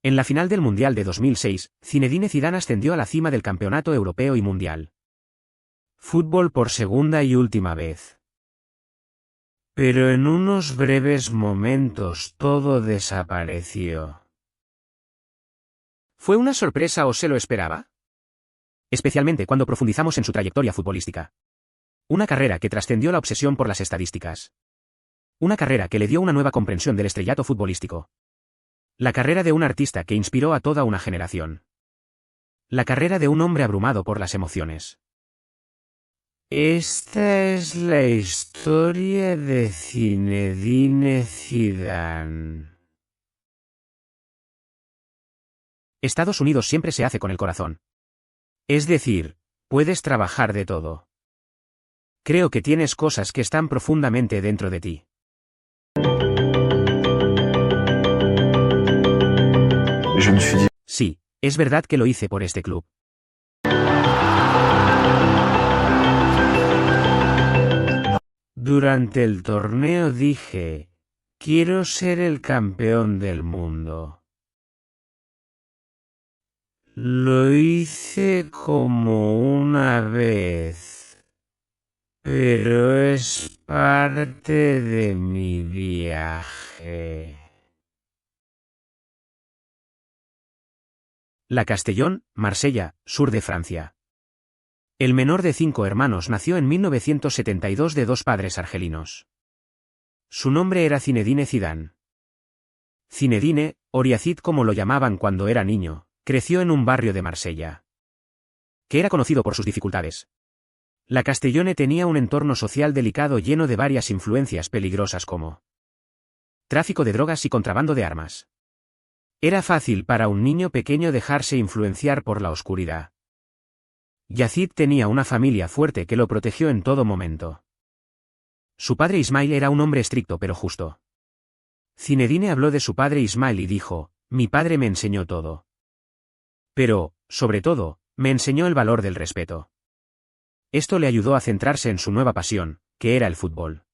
En la final del Mundial de 2006, Zinedine Zidane ascendió a la cima del campeonato europeo y mundial. Fútbol por segunda y última vez. Pero en unos breves momentos todo desapareció. ¿Fue una sorpresa o se lo esperaba? Especialmente cuando profundizamos en su trayectoria futbolística. Una carrera que trascendió la obsesión por las estadísticas. Una carrera que le dio una nueva comprensión del estrellato futbolístico. La carrera de un artista que inspiró a toda una generación. La carrera de un hombre abrumado por las emociones. Esta es la historia de Zinedine Zidane. Estados Unidos siempre se hace con el corazón. Es decir, puedes trabajar de todo. Creo que tienes cosas que están profundamente dentro de ti. Sí, es verdad que lo hice por este club. Durante el torneo dije, quiero ser el campeón del mundo. Lo hice como una vez, pero es parte de mi viaje. La Castellón, Marsella, sur de Francia. El menor de 5 hermanos nació en 1972 de 2 padres argelinos. Su nombre era Zinedine Zidane. Zinedine, o Yazid como lo llamaban cuando era niño, creció en un barrio de Marsella, que era conocido por sus dificultades. La Castellone tenía un entorno social delicado lleno de varias influencias peligrosas como tráfico de drogas y contrabando de armas. Era fácil para un niño pequeño dejarse influenciar por la oscuridad. Yazid tenía una familia fuerte que lo protegió en todo momento. Su padre Ismail era un hombre estricto pero justo. Zinedine habló de su padre Ismail y dijo, mi padre me enseñó todo. Pero, sobre todo, me enseñó el valor del respeto. Esto le ayudó a centrarse en su nueva pasión, que era el fútbol.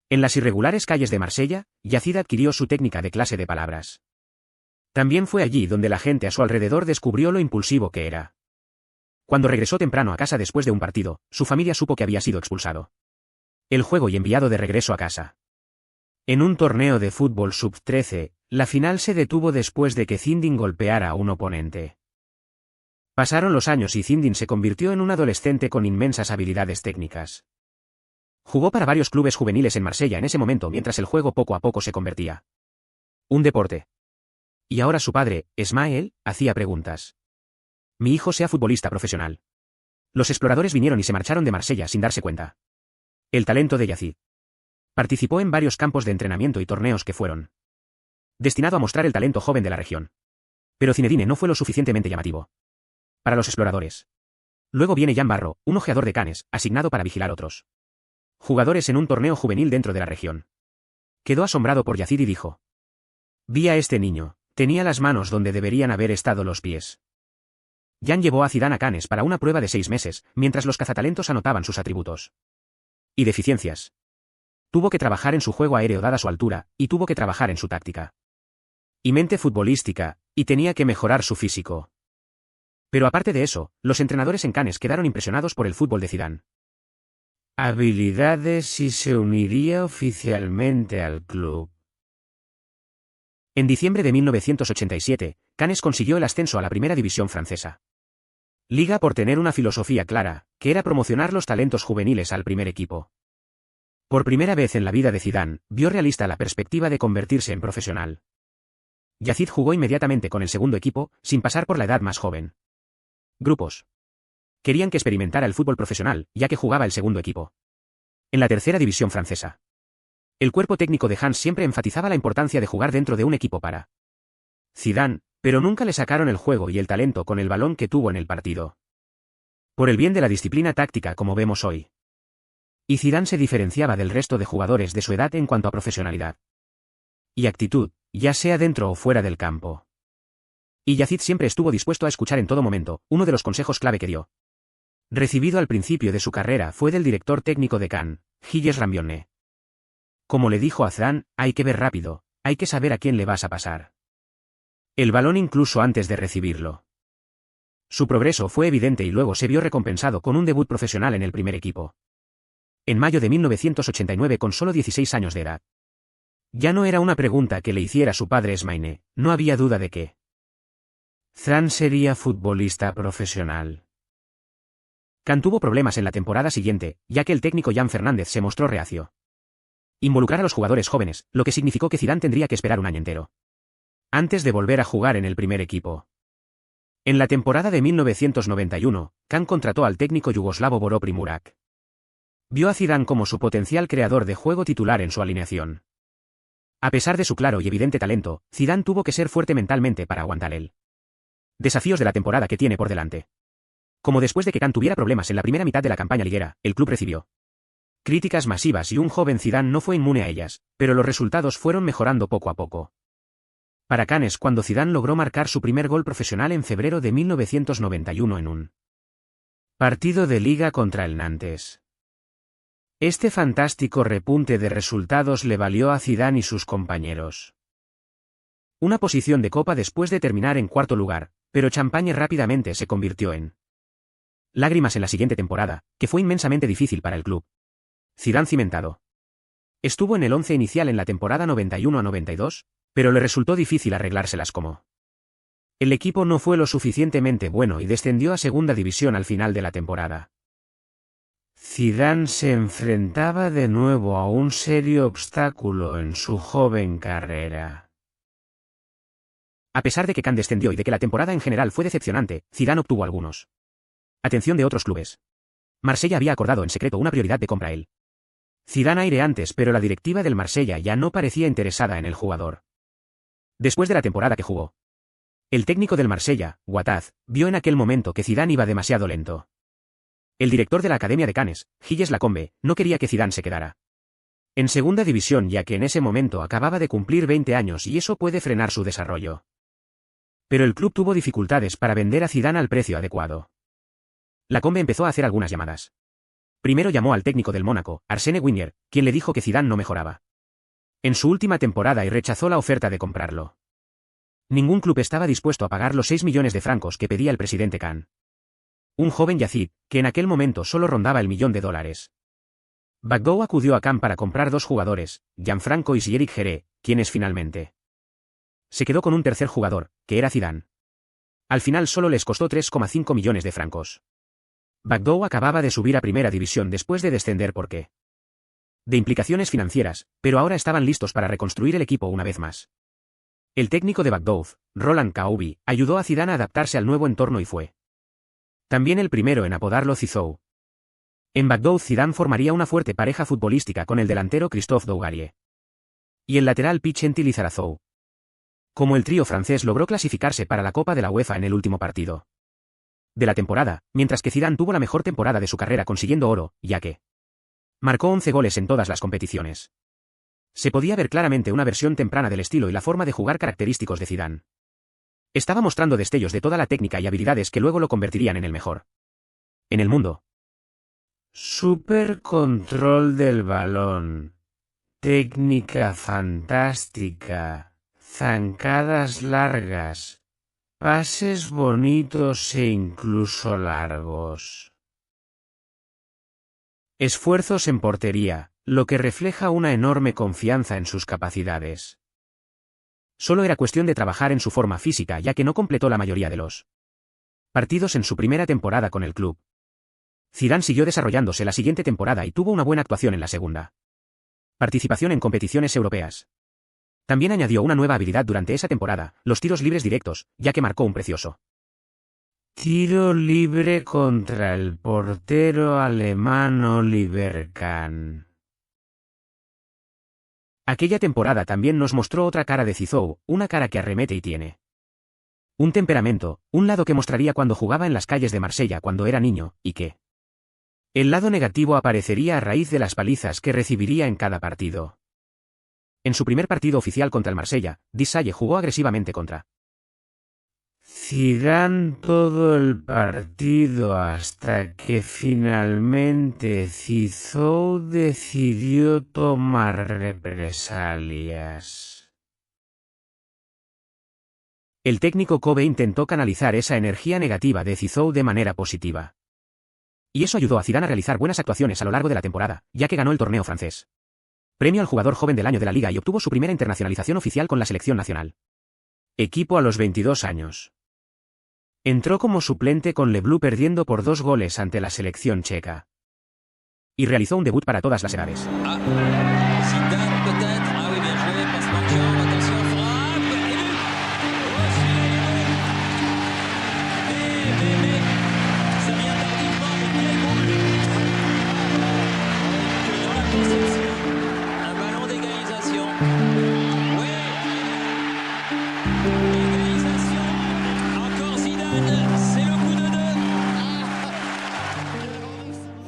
En las irregulares calles de Marsella, Yazid adquirió su técnica de clase de palabras. También fue allí donde la gente a su alrededor descubrió lo impulsivo que era. Cuando regresó temprano a casa después de un partido, su familia supo que había sido expulsado. El juego y enviado de regreso a casa. En un torneo de fútbol sub-13, la final se detuvo después de que Zinedine golpeara a un oponente. Pasaron los años y Zinedine se convirtió en un adolescente con inmensas habilidades técnicas. Jugó para varios clubes juveniles en Marsella en ese momento mientras el juego poco a poco se convertía un deporte. Y ahora su padre, Ismael, hacía preguntas. Mi hijo sea futbolista profesional. Los exploradores vinieron y se marcharon de Marsella sin darse cuenta. El talento de Yazid. Participó en varios campos de entrenamiento y torneos que fueron destinado a mostrar el talento joven de la región. Pero Zinedine no fue lo suficientemente llamativo para los exploradores. Luego viene Jan Barro, un ojeador de canes, asignado para vigilar otros jugadores en un torneo juvenil dentro de la región. Quedó asombrado por Yazid y dijo: vi a este niño, tenía las manos donde deberían haber estado los pies. Jan llevó a Zidane a Cannes para una prueba de 6 meses, mientras los cazatalentos anotaban sus atributos y deficiencias. Tuvo que trabajar en su juego aéreo dada su altura, y tuvo que trabajar en su táctica y mente futbolística, y tenía que mejorar su físico. Pero aparte de eso, los entrenadores en Cannes quedaron impresionados por el fútbol de Zidane. Habilidades y se uniría oficialmente al club. En diciembre de 1987, Cannes consiguió el ascenso a la primera división francesa. Liga por tener una filosofía clara, que era promocionar los talentos juveniles al primer equipo. Por primera vez en la vida de Zidane, vio realista la perspectiva de convertirse en profesional. Yazid jugó inmediatamente con el segundo equipo, sin pasar por la edad más joven. Grupos. Querían que experimentara el fútbol profesional, ya que jugaba el segundo equipo en la tercera división francesa. El cuerpo técnico de Hans siempre enfatizaba la importancia de jugar dentro de un equipo para Zidane, pero nunca le sacaron el juego y el talento con el balón que tuvo en el partido. Por el bien de la disciplina táctica como vemos hoy. Y Zidane se diferenciaba del resto de jugadores de su edad en cuanto a profesionalidad y actitud, ya sea dentro o fuera del campo. Y Yazid siempre estuvo dispuesto a escuchar en todo momento. Uno de los consejos clave que dio, recibido al principio de su carrera, fue del director técnico de Cannes, Gilles Rambione. Como le dijo a Zidane, hay que ver rápido, hay que saber a quién le vas a pasar. el balón incluso antes de recibirlo. Su progreso fue evidente y luego se vio recompensado con un debut profesional en el primer equipo. En mayo de 1989 con solo 16 años de edad. Ya no era una pregunta que le hiciera su padre Smaine, no había duda de que Zidane sería futbolista profesional. Can tuvo problemas en la temporada siguiente, ya que el técnico Jan Fernández se mostró reacio. Involucrar a los jugadores jóvenes, lo que significó que Zidane tendría que esperar un año entero antes de volver a jugar en el primer equipo. En la temporada de 1991, Can contrató al técnico yugoslavo Boro Primorac. Vio a Zidane como su potencial creador de juego titular en su alineación. A pesar de su claro y evidente talento, Zidane tuvo que ser fuerte mentalmente para aguantar el desafíos de la temporada que tiene por delante. Como después de que Can tuviera problemas en la primera mitad de la campaña liguera, el club recibió críticas masivas y un joven Zidane no fue inmune a ellas, pero los resultados fueron mejorando poco a poco. Para Can es cuando Zidane logró marcar su primer gol profesional en febrero de 1991 en un partido de liga contra el Nantes. Este fantástico repunte de resultados le valió a Zidane y sus compañeros una posición de copa después de terminar en cuarto lugar, pero Champagne rápidamente se convirtió en lágrimas en la siguiente temporada, que fue inmensamente difícil para el club. Zidane cimentado. Estuvo en el 11 inicial en la temporada 91 a 92, pero le resultó difícil arreglárselas como el equipo no fue lo suficientemente bueno y descendió a segunda división al final de la temporada. Zidane se enfrentaba de nuevo a un serio obstáculo en su joven carrera. A pesar de que Can descendió y de que la temporada en general fue decepcionante, Zidane obtuvo algunos atención de otros clubes. Marsella había acordado en secreto una prioridad de compra a él. Zidane aire antes, pero la directiva del Marsella ya no parecía interesada en el jugador. Después de la temporada que jugó, el técnico del Marsella, Ouattaz, vio en aquel momento que Zidane iba demasiado lento. El director de la Academia de Cannes, Gilles Lacombe, no quería que Zidane se quedara en segunda división ya que en ese momento acababa de cumplir 20 años y eso puede frenar su desarrollo. Pero el club tuvo dificultades para vender a Zidane al precio adecuado. Lacombe empezó a hacer algunas llamadas. Primero llamó al técnico del Mónaco, Arsène Wenger, quien le dijo que Zidane no mejoraba en su última temporada y rechazó la oferta de comprarlo. Ningún club estaba dispuesto a pagar los 6 millones de francos que pedía el presidente Can. Un joven Yazid, que en aquel momento solo rondaba el $1.000.000. Bagdou acudió a Can para comprar dos jugadores, Gianfranco y Eric Geré, quienes finalmente se quedó con un tercer jugador, que era Zidane. Al final solo les costó 3,5 millones de francos. Bagdou acababa de subir a primera división después de descender porque de implicaciones financieras, pero ahora estaban listos para reconstruir el equipo una vez más. El técnico de Bagdou, Roland Kaoubi, ayudó a Zidane a adaptarse al nuevo entorno y fue también el primero en apodarlo Zizou. En Bagdou Zidane formaría una fuerte pareja futbolística con el delantero Christophe Dougarie y el lateral Pichenti Lizarazu. Como el trío francés logró clasificarse para la Copa de la UEFA en el último partido de la temporada, mientras que Zidane tuvo la mejor temporada de su carrera consiguiendo oro, ya que marcó 11 goles en todas las competiciones. Se podía ver claramente una versión temprana del estilo y la forma de jugar característicos de Zidane. Estaba mostrando destellos de toda la técnica y habilidades que luego lo convertirían en el mejor en el mundo. Super control del balón. Técnica fantástica. Zancadas largas. Pases bonitos e incluso largos. Esfuerzos en portería, lo que refleja una enorme confianza en sus capacidades. Solo era cuestión de trabajar en su forma física ya que no completó la mayoría de los partidos en su primera temporada con el club. Zidane siguió desarrollándose la siguiente temporada y tuvo una buena actuación en la segunda. Participación en competiciones europeas. También añadió una nueva habilidad durante esa temporada, los tiros libres directos, ya que marcó un precioso tiro libre contra el portero alemán Oliver Kahn. Aquella temporada también nos mostró otra cara de Zizou, una cara que arremete y tiene un temperamento, un lado que mostraría cuando jugaba en las calles de Marsella cuando era niño, y que el lado negativo aparecería a raíz de las palizas que recibiría en cada partido. En su primer partido oficial contra el Marsella, Desailly jugó agresivamente contra Zidane todo el partido hasta que finalmente Zizou decidió tomar represalias. El técnico Kobe intentó canalizar esa energía negativa de Zizou de manera positiva. Y eso ayudó a Zidane a realizar buenas actuaciones a lo largo de la temporada, ya que ganó el torneo francés. Premio al jugador joven del año de la liga y obtuvo su primera internacionalización oficial con la selección nacional. Equipo a los 22 años. Entró como suplente con Le Bleu perdiendo por 2 goles ante la selección checa. Y realizó un debut para todas las edades.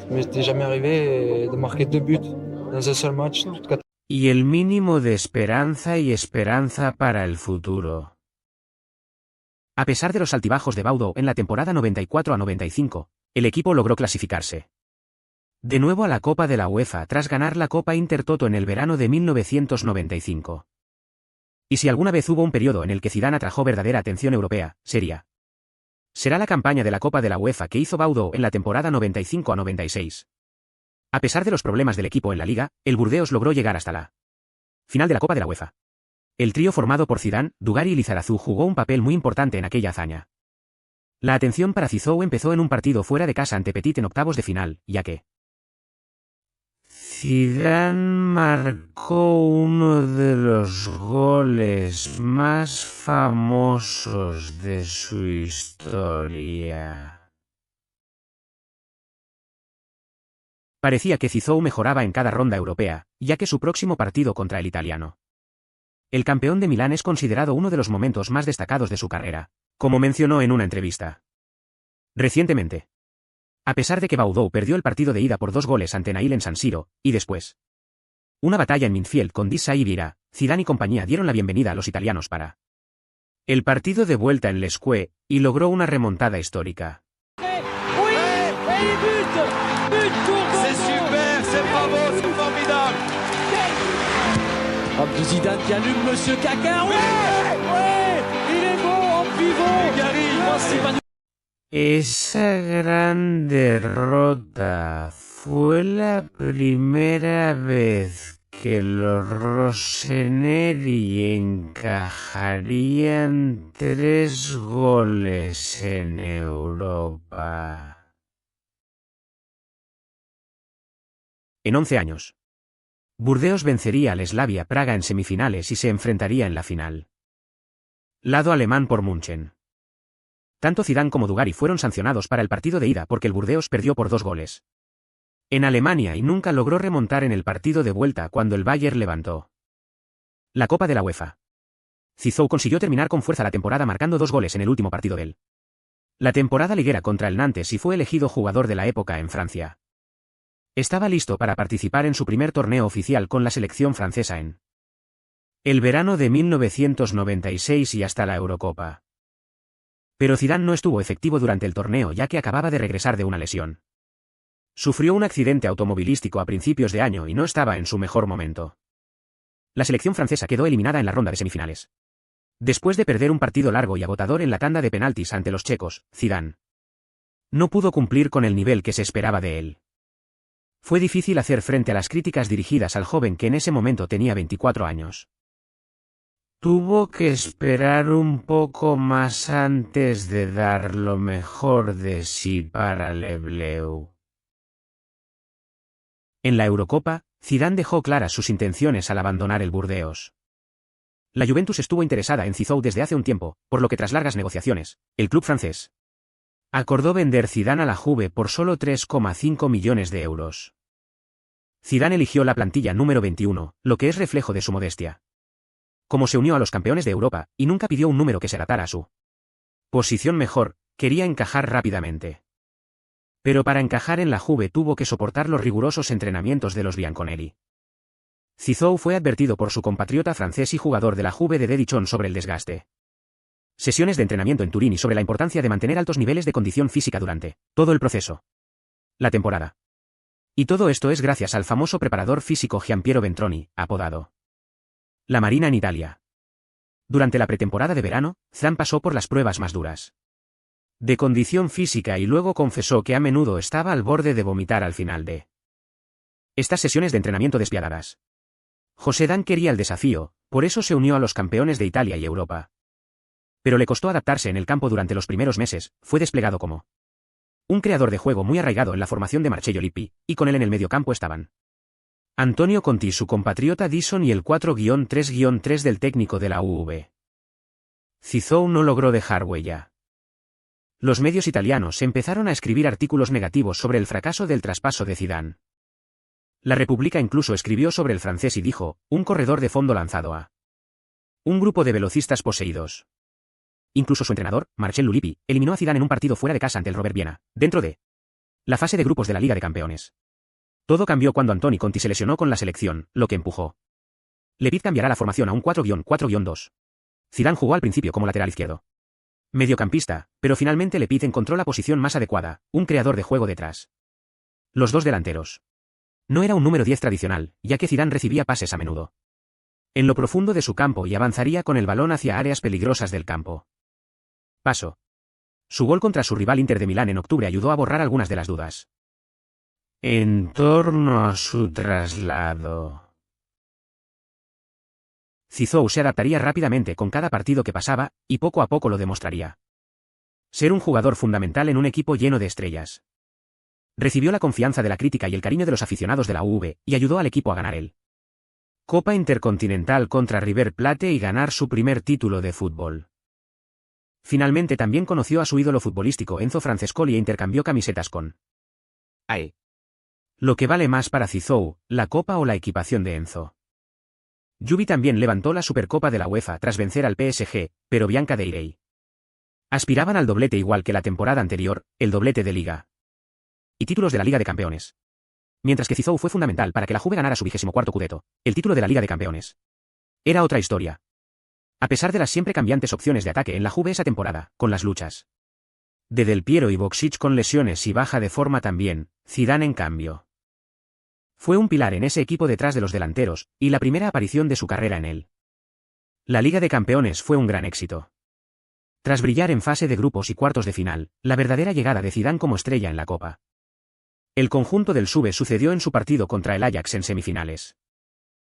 M'était jamais arrivé de marquer 2 buts dans un seul match. Y el mínimo de esperanza y esperanza para el futuro. A pesar de los altibajos de Baudou en la temporada 94 a 95, el equipo logró clasificarse de nuevo a la Copa de la UEFA tras ganar la Copa Intertoto en el verano de 1995. Y si alguna vez hubo un periodo en el que Zidane atrajo verdadera atención europea, será la campaña de la Copa de la UEFA que hizo Baudou en la temporada 95 a 96. A pesar de los problemas del equipo en la liga, el Burdeos logró llegar hasta la final de la Copa de la UEFA. El trío formado por Zidane, Dugarry y Lizarazu jugó un papel muy importante en aquella hazaña. La atención para Zizou empezó en un partido fuera de casa ante Petit en octavos de final, ya que Zidane marcó uno de los goles más famosos de su historia. Parecía que Zizou mejoraba en cada ronda europea, ya que su próximo partido contra el italiano. El campeón de Milán es considerado uno de los momentos más destacados de su carrera, como mencionó en una entrevista recientemente. A pesar de que Baudou perdió el partido de ida por 2 goles ante Nail en San Siro, y después una batalla en Minfield con Disa y Vieira, Zidane y compañía dieron la bienvenida a los italianos para el partido de vuelta en l'Escue, y logró una remontada histórica. Hop de Zidane qui allume Monsieur Caca. Ouais, il est beau en pivot. Gary, Esa gran derrota fue la primera vez que los Rossoneri encajarían 3 goles en Europa. En 11 años, Burdeos vencería al Slavia Praga en semifinales y se enfrentaría en la final. Lado alemán por München. Tanto Zidane como Dugarry fueron sancionados para el partido de ida porque el Burdeos perdió por 2 goles en Alemania y nunca logró remontar en el partido de vuelta cuando el Bayern levantó la Copa de la UEFA. Zizou consiguió terminar con fuerza la temporada marcando 2 goles en el último partido de la temporada liguera contra el Nantes y fue elegido jugador de la época en Francia. Estaba listo para participar en su primer torneo oficial con la selección francesa en el verano de 1996 y hasta la Eurocopa. Pero Zidane no estuvo efectivo durante el torneo ya que acababa de regresar de una lesión. Sufrió un accidente automovilístico a principios de año y no estaba en su mejor momento. La selección francesa quedó eliminada en la ronda de semifinales. Después de perder un partido largo y agotador en la tanda de penaltis ante los checos, Zidane no pudo cumplir con el nivel que se esperaba de él. Fue difícil hacer frente a las críticas dirigidas al joven que en ese momento tenía 24 años. Tuvo que esperar un poco más antes de dar lo mejor de sí para Le Bleu. En la Eurocopa, Zidane dejó claras sus intenciones al abandonar el Burdeos. La Juventus estuvo interesada en Zizou desde hace un tiempo, por lo que tras largas negociaciones, el club francés acordó vender Zidane a la Juve por solo 3,5 millones de euros. Zidane eligió la plantilla número 21, lo que es reflejo de su modestia. Como se unió a los campeones de Europa, y nunca pidió un número que se adaptara a su posición mejor, quería encajar rápidamente. Pero para encajar en la Juve tuvo que soportar los rigurosos entrenamientos de los bianconeri. Zizou fue advertido por su compatriota francés y jugador de la Juve de Dedichon sobre el desgaste. Sesiones de entrenamiento en Turín y sobre la importancia de mantener altos niveles de condición física durante todo el proceso. La temporada. Y todo esto es gracias al famoso preparador físico Giampiero Ventroni, apodado La Marina en Italia. Durante la pretemporada de verano, Zidane pasó por las pruebas más duras de condición física y luego confesó que a menudo estaba al borde de vomitar al final de estas sesiones de entrenamiento despiadadas. José Dan quería el desafío, por eso se unió a los campeones de Italia y Europa. Pero le costó adaptarse en el campo durante los primeros meses, fue desplegado como un creador de juego muy arraigado en la formación de Marcello Lippi, y con él en el mediocampo estaban Antonio Conti, su compatriota Dison y el 4-3-3 del técnico de la UV. Zizou no logró dejar huella. Los medios italianos empezaron a escribir artículos negativos sobre el fracaso del traspaso de Zidane. La Repubblica incluso escribió sobre el francés y dijo, un corredor de fondo lanzado a un grupo de velocistas poseídos. Incluso su entrenador, Marcello Lippi, eliminó a Zidane en un partido fuera de casa ante el Robert Viena, dentro de la fase de grupos de la Liga de Campeones. Todo cambió cuando Antonio Conti se lesionó con la selección, lo que empujó Lippi cambiará la formación a un 4-4-2. Zidane jugó al principio como lateral izquierdo, mediocampista, pero finalmente Lippi encontró la posición más adecuada, un creador de juego detrás. Los dos delanteros. No era un número 10 tradicional, ya que Zidane recibía pases a menudo en lo profundo de su campo y avanzaría con el balón hacia áreas peligrosas del campo. Paso. Su gol contra su rival Inter de Milán en octubre ayudó a borrar algunas de las dudas en torno a su traslado. Zizou se adaptaría rápidamente con cada partido que pasaba, y poco a poco lo demostraría. Ser un jugador fundamental en un equipo lleno de estrellas. Recibió la confianza de la crítica y el cariño de los aficionados de la UV, y ayudó al equipo a ganar el Copa Intercontinental contra River Plate y ganar su primer título de fútbol. Finalmente también conoció a su ídolo futbolístico Enzo Francescoli e intercambió camisetas con AE. Lo que vale más para Zizou, la copa o la equipación de Enzo. Juve también levantó la Supercopa de la UEFA tras vencer al PSG, pero Biancadeirei aspiraban al doblete igual que la temporada anterior, el doblete de Liga y títulos de la Liga de Campeones. Mientras que Zizou fue fundamental para que la Juve ganara su 24º Scudetto, el título de la Liga de Campeones. Era otra historia. A pesar de las siempre cambiantes opciones de ataque en la Juve esa temporada, con las luchas de Del Piero y Boksic con lesiones y baja de forma también, Zidane en cambio fue un pilar en ese equipo detrás de los delanteros, y la primera aparición de su carrera en él. La Liga de Campeones fue un gran éxito. Tras brillar en fase de grupos y cuartos de final, la verdadera llegada de Zidane como estrella en la Copa. El conjunto del SUBE sucedió en su partido contra el Ajax en semifinales.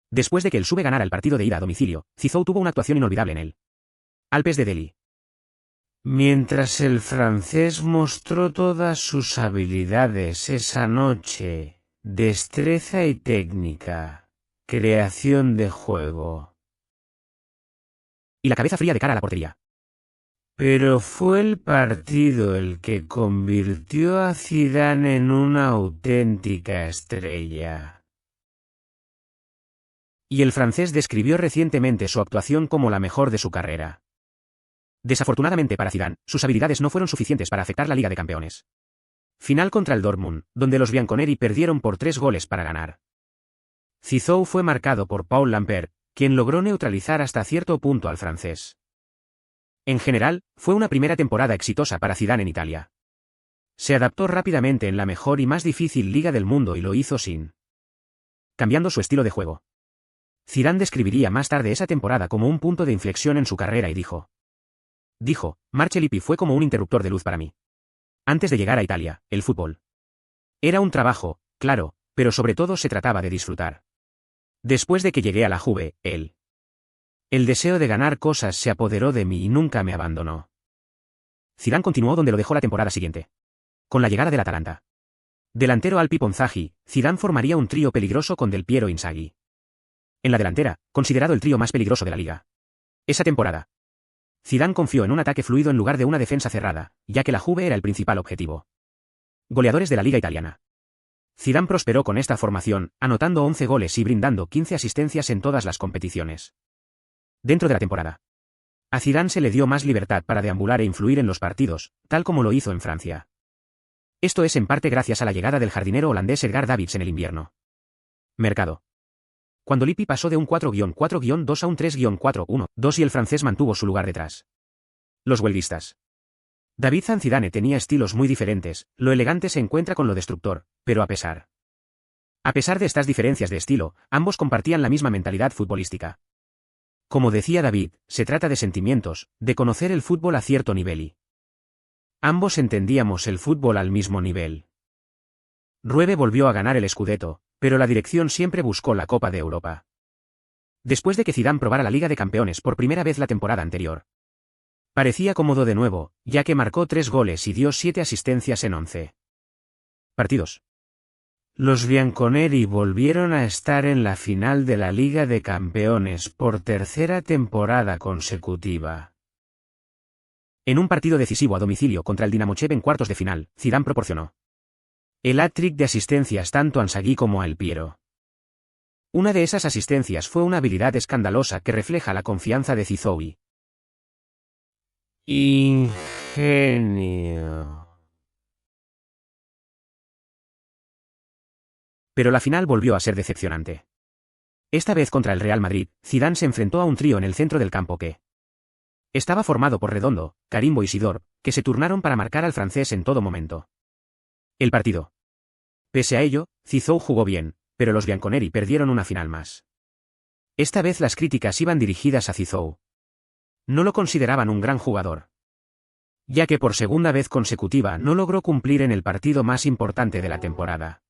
Después de que el SUBE ganara el partido de ida a domicilio, Zizou tuvo una actuación inolvidable en el Alpes de Delhi. Mientras el francés mostró todas sus habilidades esa noche, destreza y técnica, creación de juego y la cabeza fría de cara a la portería. Pero fue el partido el que convirtió a Zidane en una auténtica estrella. Y el francés describió recientemente su actuación como la mejor de su carrera. Desafortunadamente para Zidane, sus habilidades no fueron suficientes para afectar la Liga de Campeones. Final contra el Dortmund, donde los bianconeri perdieron por 3 goles para ganar. Zizou fue marcado por Paul Lambert, quien logró neutralizar hasta cierto punto al francés. En general, fue una primera temporada exitosa para Zidane en Italia. Se adaptó rápidamente en la mejor y más difícil liga del mundo y lo hizo sin cambiando su estilo de juego. Zidane describiría más tarde esa temporada como un punto de inflexión en su carrera y dijo, Marcello Lippi fue como un interruptor de luz para mí. Antes de llegar a Italia, el fútbol era un trabajo, claro, pero sobre todo se trataba de disfrutar. Después de que llegué a la Juve, el deseo de ganar cosas se apoderó de mí y nunca me abandonó. Zidane continuó donde lo dejó la temporada siguiente. Con la llegada del Atalanta. Delantero Alpi Ponzaghi, Zidane formaría un trío peligroso con Del Piero e Inzaghi. En la delantera, considerado el trío más peligroso de la liga. Esa temporada, Zidane confió en un ataque fluido en lugar de una defensa cerrada, ya que la Juve era el principal objetivo. Goleadores de la liga italiana. Zidane prosperó con esta formación, anotando 11 goles y brindando 15 asistencias en todas las competiciones. Dentro de la temporada, a Zidane se le dio más libertad para deambular e influir en los partidos, tal como lo hizo en Francia. Esto es en parte gracias a la llegada del jardinero holandés Edgar Davids en el invierno. Mercado. Cuando Lippi pasó de un 4-4-2 a un 3-4-1-2 y el francés mantuvo su lugar detrás. Los huelguistas. David Zidane tenía estilos muy diferentes, lo elegante se encuentra con lo destructor, pero a pesar de estas diferencias de estilo, ambos compartían la misma mentalidad futbolística. Como decía David, se trata de sentimientos, de conocer el fútbol a cierto nivel y ambos entendíamos el fútbol al mismo nivel. Ruebe volvió a ganar el Scudetto, pero la dirección siempre buscó la Copa de Europa. Después de que Zidane probara la Liga de Campeones por primera vez la temporada anterior, parecía cómodo de nuevo, ya que marcó 3 goles y dio 7 asistencias en 11 partidos. Los bianconeri volvieron a estar en la final de la Liga de Campeones por tercera temporada consecutiva. En un partido decisivo a domicilio contra el Dinamo Kiev en cuartos de final, Zidane proporcionó el hat-trick de asistencias tanto a Inzaghi como a El Piero. Una de esas asistencias fue una habilidad escandalosa que refleja la confianza de Zizou y ingenio. Pero la final volvió a ser decepcionante. Esta vez contra el Real Madrid, Zidane se enfrentó a un trío en el centro del campo que estaba formado por Redondo, Karimbo y Sidor, que se turnaron para marcar al francés en todo momento. El partido. Pese a ello, Zizou jugó bien, pero los bianconeri perdieron una final más. Esta vez las críticas iban dirigidas a Zizou. No lo consideraban un gran jugador, ya que por segunda vez consecutiva no logró cumplir en el partido más importante de la temporada.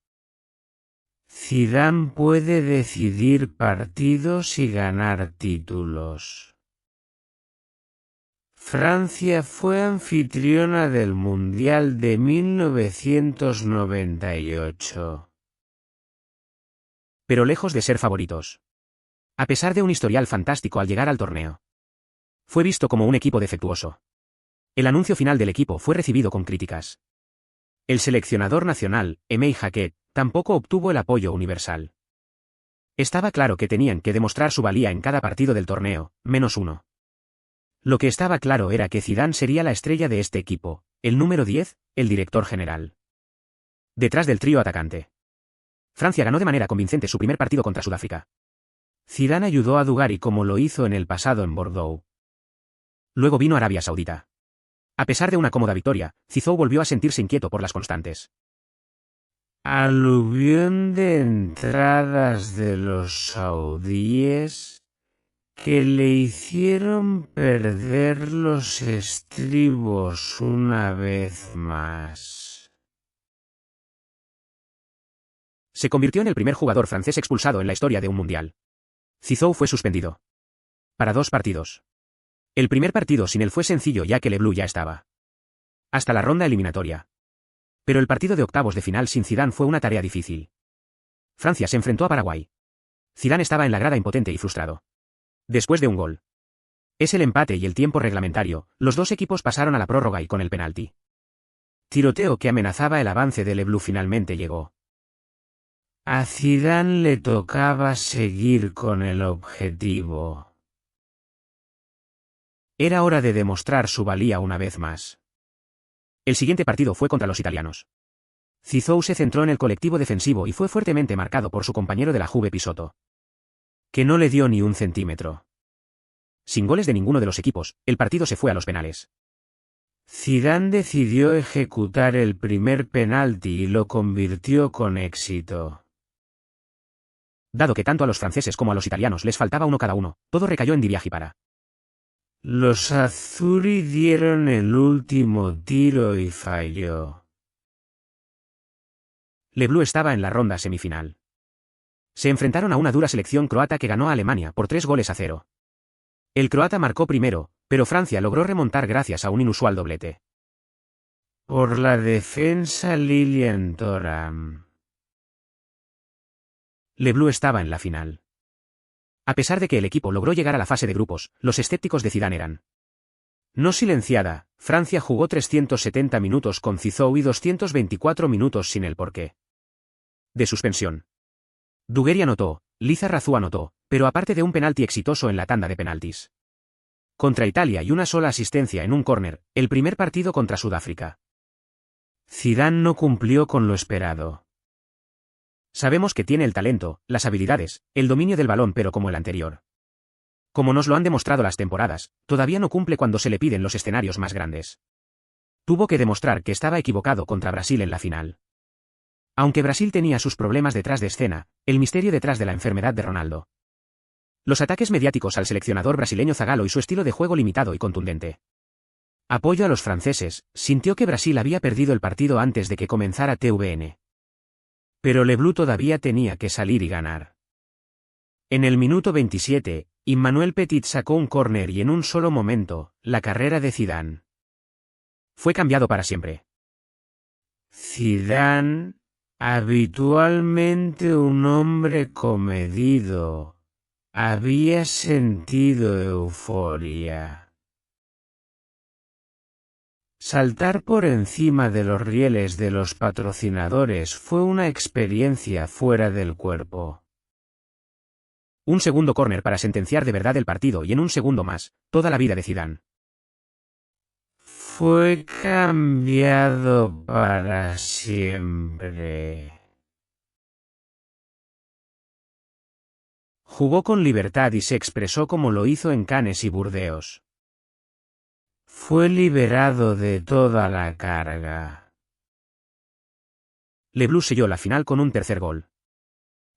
Zidane puede decidir partidos y ganar títulos. Francia fue anfitriona del Mundial de 1998. Pero lejos de ser favoritos. A pesar de un historial fantástico al llegar al torneo, fue visto como un equipo defectuoso. El anuncio final del equipo fue recibido con críticas. El seleccionador nacional, Aimé Jacquet, tampoco obtuvo el apoyo universal. Estaba claro que tenían que demostrar su valía en cada partido del torneo, menos uno. Lo que estaba claro era que Zidane sería la estrella de este equipo, el número 10, el director general. Detrás del trío atacante. Francia ganó de manera convincente su primer partido contra Sudáfrica. Zidane ayudó a Dugarry como lo hizo en el pasado en Bordeaux. Luego vino Arabia Saudita. A pesar de una cómoda victoria, Zizou volvió a sentirse inquieto por las constantes aluvión de entradas de los saudíes que le hicieron perder los estribos una vez más. Se convirtió en el primer jugador francés expulsado en la historia de un mundial. Zizou fue suspendido para 2 partidos. El primer partido sin él fue sencillo ya que Le Bleu ya estaba hasta la ronda eliminatoria. Pero el partido de octavos de final sin Zidane fue una tarea difícil. Francia se enfrentó a Paraguay. Zidane estaba en la grada impotente y frustrado. Después de un gol, es el empate y el tiempo reglamentario, los dos equipos pasaron a la prórroga y con el penalti. Tiroteo que amenazaba el avance de Le Bleu finalmente llegó. A Zidane le tocaba seguir con el objetivo. Era hora de demostrar su valía una vez más. El siguiente partido fue contra los italianos. Zizou se centró en el colectivo defensivo y fue fuertemente marcado por su compañero de la Juve Pisotto, que no le dio ni un centímetro. Sin goles de ninguno de los equipos, el partido se fue a los penales. Zidane decidió ejecutar el primer penalti y lo convirtió con éxito. Dado que tanto a los franceses como a los italianos les faltaba uno cada uno, todo recayó en Di Biagi para. Los azzurri dieron el último tiro y falló. Le Bleu estaba en la ronda semifinal. Se enfrentaron a una dura selección croata que ganó a Alemania por 3-0. El croata marcó primero, pero Francia logró remontar gracias a un inusual doblete. Por la defensa Lilian Thuram. Le Bleu estaba en la final. A pesar de que el equipo logró llegar a la fase de grupos, los escépticos de Zidane eran no silenciada. Francia jugó 370 minutos con Zizou y 224 minutos sin el porqué de suspensión. Dugarry anotó, Lizarazu anotó, pero aparte de un penalti exitoso en la tanda de penaltis contra Italia y una sola asistencia en un córner, el primer partido contra Sudáfrica. Zidane no cumplió con lo esperado. Sabemos que tiene el talento, las habilidades, el dominio del balón, pero como el anterior. Como nos lo han demostrado las temporadas, todavía no cumple cuando se le piden los escenarios más grandes. Tuvo que demostrar que estaba equivocado contra Brasil en la final. Aunque Brasil tenía sus problemas detrás de escena, el misterio detrás de la enfermedad de Ronaldo Los ataques mediáticos al seleccionador brasileño Zagallo y su estilo de juego limitado y contundente. Apoyo a los franceses, sintió que Brasil había perdido el partido antes de que comenzara TVN. Pero Le Bleu todavía tenía que salir y ganar. En el minuto 27, Emmanuel Petit sacó un córner y en un solo momento, la carrera de Zidane fue cambiado para siempre. Zidane, habitualmente un hombre comedido, había sentido euforia. Saltar por encima de los rieles de los patrocinadores fue una experiencia fuera del cuerpo. Un segundo córner para sentenciar de verdad el partido y en un segundo más, toda la vida de Zidane fue cambiado para siempre. Jugó con libertad y se expresó como lo hizo en Cannes y Burdeos. Fue liberado de toda la carga. Le Bleu selló la final con un tercer gol.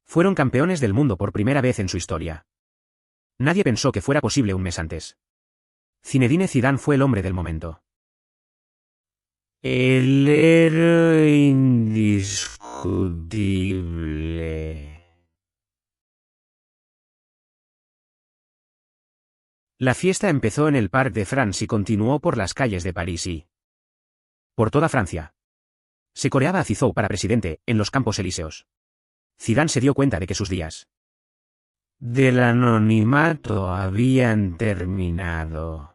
Fueron campeones del mundo por primera vez en su historia. Nadie pensó que fuera posible un mes antes. Zinedine Zidane fue el hombre del momento. El héroe indiscutible. La fiesta empezó en el Parc de France y continuó por las calles de París y por toda Francia. Se coreaba a Zizou para presidente, en los Campos Elíseos. Zidane se dio cuenta de que sus días del anonimato habían terminado.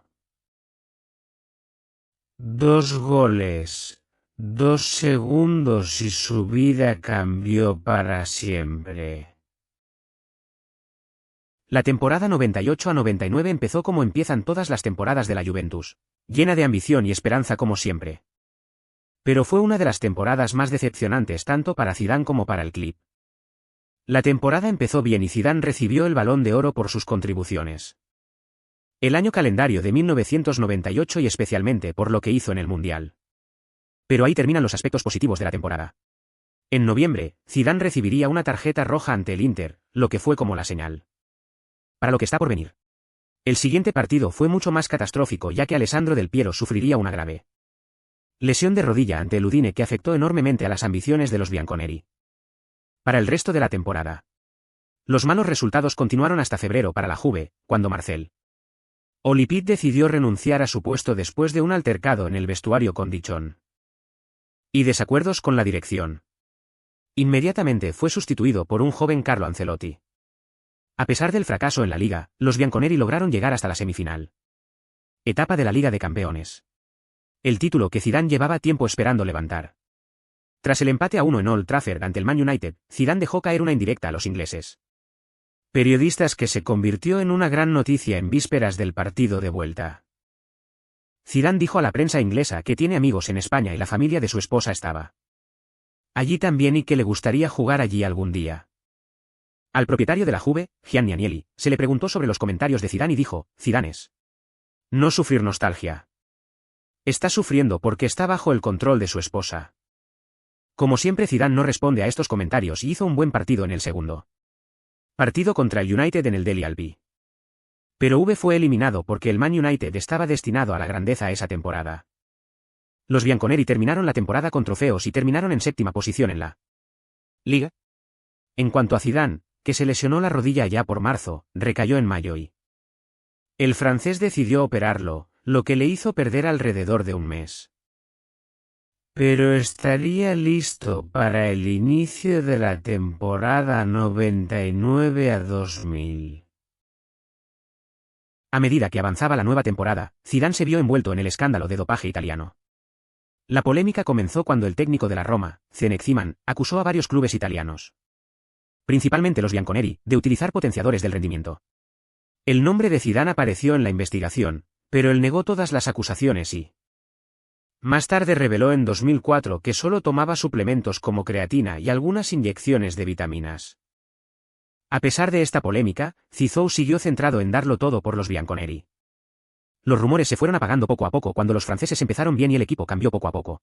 2 goles, 2 segundos y su vida cambió para siempre. La temporada 98 a 99 empezó como empiezan todas las temporadas de la Juventus, llena de ambición y esperanza como siempre. Pero fue una de las temporadas más decepcionantes tanto para Zidane como para el club. La temporada empezó bien y Zidane recibió el Balón de Oro por sus contribuciones. El año calendario de 1998 y especialmente por lo que hizo en el Mundial. Pero ahí terminan los aspectos positivos de la temporada. En noviembre, Zidane recibiría una tarjeta roja ante el Inter, lo que fue como la señal para lo que está por venir. El siguiente partido fue mucho más catastrófico ya que Alessandro Del Piero sufriría una grave lesión de rodilla ante el Udine que afectó enormemente a las ambiciones de los bianconeri. Para el resto de la temporada, los malos resultados continuaron hasta febrero para la Juve, cuando Marcel Olipit decidió renunciar a su puesto después de un altercado en el vestuario con Dichon y desacuerdos con la dirección. Inmediatamente fue sustituido por un joven Carlo Ancelotti. A pesar del fracaso en la liga, los bianconeri lograron llegar hasta la semifinal. Etapa de la Liga de Campeones. El título que Zidane llevaba tiempo esperando levantar. Tras el empate a 1 en Old Trafford ante el Man United, Zidane dejó caer una indirecta a los ingleses periodistas que se convirtió en una gran noticia en vísperas del partido de vuelta. Zidane dijo a la prensa inglesa que tiene amigos en España y la familia de su esposa estaba allí también y que le gustaría jugar allí algún día. Al propietario de la Juve, Gianni Agnelli, se le preguntó sobre los comentarios de Zidane y dijo, Zidane es no sufrir nostalgia. Está sufriendo porque está bajo el control de su esposa. Como siempre Zidane no responde a estos comentarios y hizo un buen partido en el segundo partido contra el United en el Dele Alli. Pero fue eliminado porque el Man United estaba destinado a la grandeza esa temporada. Los bianconeri terminaron la temporada con trofeos y terminaron en 7ª posición en la Liga. En cuanto a Zidane, que se lesionó la rodilla ya por marzo, recayó en mayo y el francés decidió operarlo, lo que le hizo perder alrededor de un mes. Pero estaría listo para el inicio de la temporada 99 a 2000. A medida que avanzaba la nueva temporada, Zidane se vio envuelto en el escándalo de dopaje italiano. La polémica comenzó cuando el técnico de la Roma, Zinedine Zidane, acusó a varios clubes italianos, principalmente los bianconeri, de utilizar potenciadores del rendimiento. El nombre de Zidane apareció en la investigación, pero él negó todas las acusaciones y más tarde reveló en 2004 que solo tomaba suplementos como creatina y algunas inyecciones de vitaminas. A pesar de esta polémica, Zizou siguió centrado en darlo todo por los bianconeri. Los rumores se fueron apagando poco a poco cuando los franceses empezaron bien y el equipo cambió poco a poco.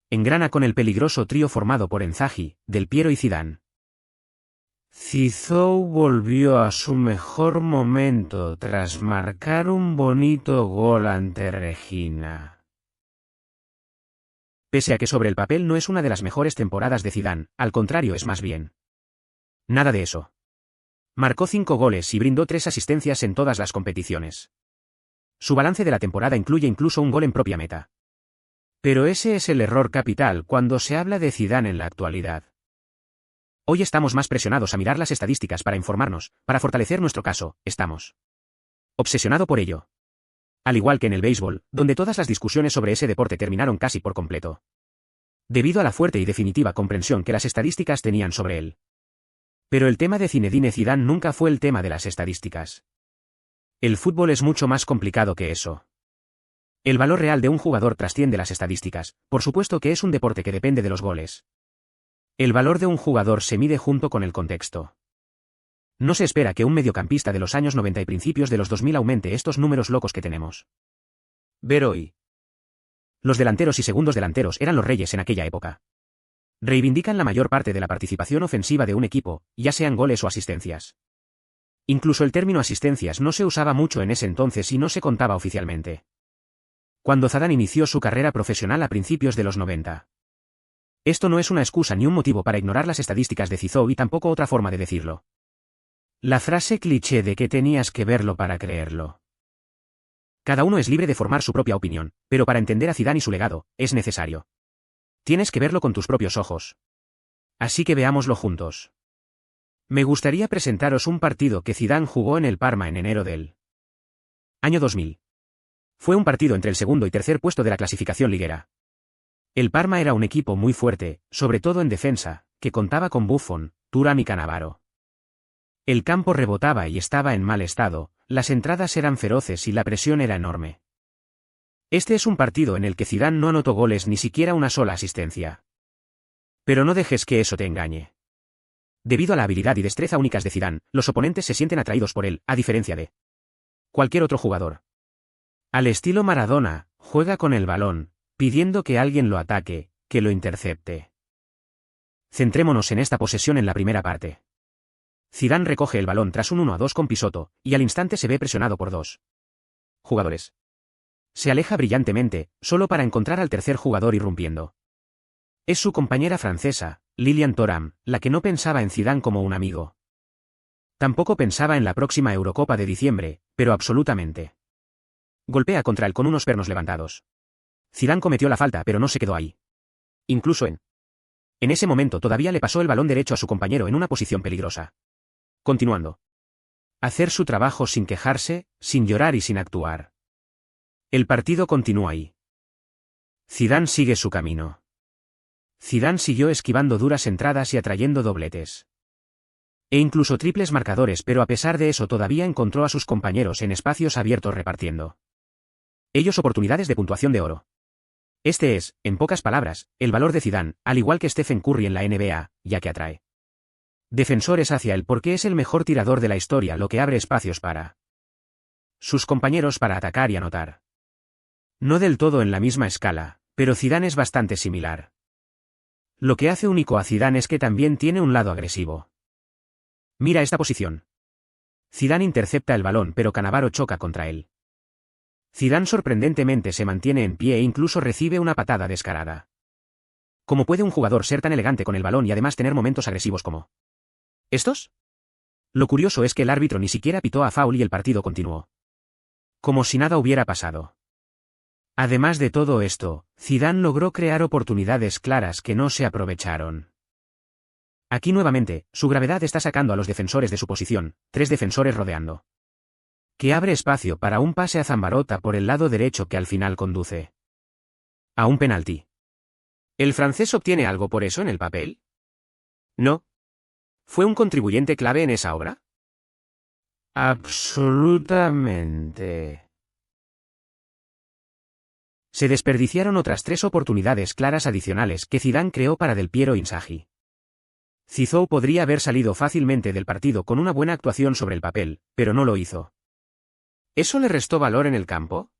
Engrana con el peligroso trío formado por Inzaghi, Del Piero y Zidane. Zizou volvió a su mejor momento tras marcar un bonito gol ante Regina. Pese a que sobre el papel no es una de las mejores temporadas de Zidane, al contrario es más bien. Nada de eso. Marcó 5 goles y brindó 3 asistencias en todas las competiciones. Su balance de la temporada incluye incluso un gol en propia meta. Pero ese es el error capital cuando se habla de Zidane en la actualidad. Hoy estamos más presionados a mirar las estadísticas para informarnos, para fortalecer nuestro caso, estamos obsesionado por ello. Al igual que en el béisbol, donde todas las discusiones sobre ese deporte terminaron casi por completo. Debido a la fuerte y definitiva comprensión que las estadísticas tenían sobre él. Pero el tema de Zinedine Zidane nunca fue el tema de las estadísticas. El fútbol es mucho más complicado que eso. El valor real de un jugador trasciende las estadísticas, por supuesto que es un deporte que depende de los goles. El valor de un jugador se mide junto con el contexto. No se espera que un mediocampista de los años 90 y principios de los 2000 aumente estos números locos que tenemos. Ver hoy. Los delanteros y segundos delanteros eran los reyes en aquella época. Reivindican la mayor parte de la participación ofensiva de un equipo, ya sean goles o asistencias. Incluso el término asistencias no se usaba mucho en ese entonces y no se contaba oficialmente. Cuando Zidane inició su carrera profesional a principios de los 90. Esto no es una excusa ni un motivo para ignorar las estadísticas de Zizou y tampoco otra forma de decirlo. La frase cliché de que tenías que verlo para creerlo. Cada uno es libre de formar su propia opinión, pero para entender a Zidane y su legado, es necesario. Tienes que verlo con tus propios ojos. Así que veámoslo juntos. Me gustaría presentaros un partido que Zidane jugó en el Parma en enero del año 2000. Fue un partido entre el segundo y tercer puesto de la clasificación liguera. El Parma era un equipo muy fuerte, sobre todo en defensa, que contaba con Buffon, Thuram y Cannavaro. El campo rebotaba y estaba en mal estado, las entradas eran feroces y la presión era enorme. Este es un partido en el que Zidane no anotó goles ni siquiera una sola asistencia. Pero no dejes que eso te engañe. Debido a la habilidad y destreza únicas de Zidane, los oponentes se sienten atraídos por él, a diferencia de cualquier otro jugador. Al estilo Maradona, juega con el balón, pidiendo que alguien lo ataque, que lo intercepte. Centrémonos en esta posesión en la primera parte. Zidane recoge el balón tras un 1-2 con Pisotto, y al instante se ve presionado por 2 jugadores. Se aleja brillantemente, solo para encontrar al tercer jugador irrumpiendo. Es su compañera francesa, Lilian Thuram, la que no pensaba en Zidane como un amigo. Tampoco pensaba en la próxima Eurocopa de diciembre, pero absolutamente. Golpea contra él con unos pernos levantados. Zidane cometió la falta pero no se quedó ahí. Incluso en ese momento todavía le pasó el balón derecho a su compañero en una posición peligrosa. Continuando. Hacer su trabajo sin quejarse, sin llorar y sin actuar. El partido continúa ahí. Zidane sigue su camino. Zidane siguió esquivando duras entradas y atrayendo dobletes. E incluso triples marcadores, pero a pesar de eso todavía encontró a sus compañeros en espacios abiertos repartiendo ellos oportunidades de puntuación de oro. Este es, en pocas palabras, el valor de Zidane, al igual que Stephen Curry en la NBA, ya que atrae defensores hacia él porque es el mejor tirador de la historia, lo que abre espacios para sus compañeros para atacar y anotar. No del todo en la misma escala, pero Zidane es bastante similar. Lo que hace único a Zidane es que también tiene un lado agresivo. Mira esta posición. Zidane intercepta el balón pero Cannavaro choca contra él. Zidane sorprendentemente se mantiene en pie e incluso recibe una patada descarada. ¿Cómo puede un jugador ser tan elegante con el balón y además tener momentos agresivos como estos? Lo curioso es que el árbitro ni siquiera pitó a foul y el partido continuó. Como si nada hubiera pasado. Además de todo esto, Zidane logró crear oportunidades claras que no se aprovecharon. Aquí nuevamente, su gravedad está sacando a los defensores de su posición, 3 defensores rodeando. Que abre espacio para un pase a Zambarota por el lado derecho que al final conduce a un penalti. ¿El francés obtiene algo por eso en el papel? No. ¿Fue un contribuyente clave en esa obra? Absolutamente. Se desperdiciaron otras 3 oportunidades claras adicionales que Zidane creó para Del Piero Inzaghi. Zizou podría haber salido fácilmente del partido con una buena actuación sobre el papel, pero no lo hizo. ¿Eso le restó valor en el campo?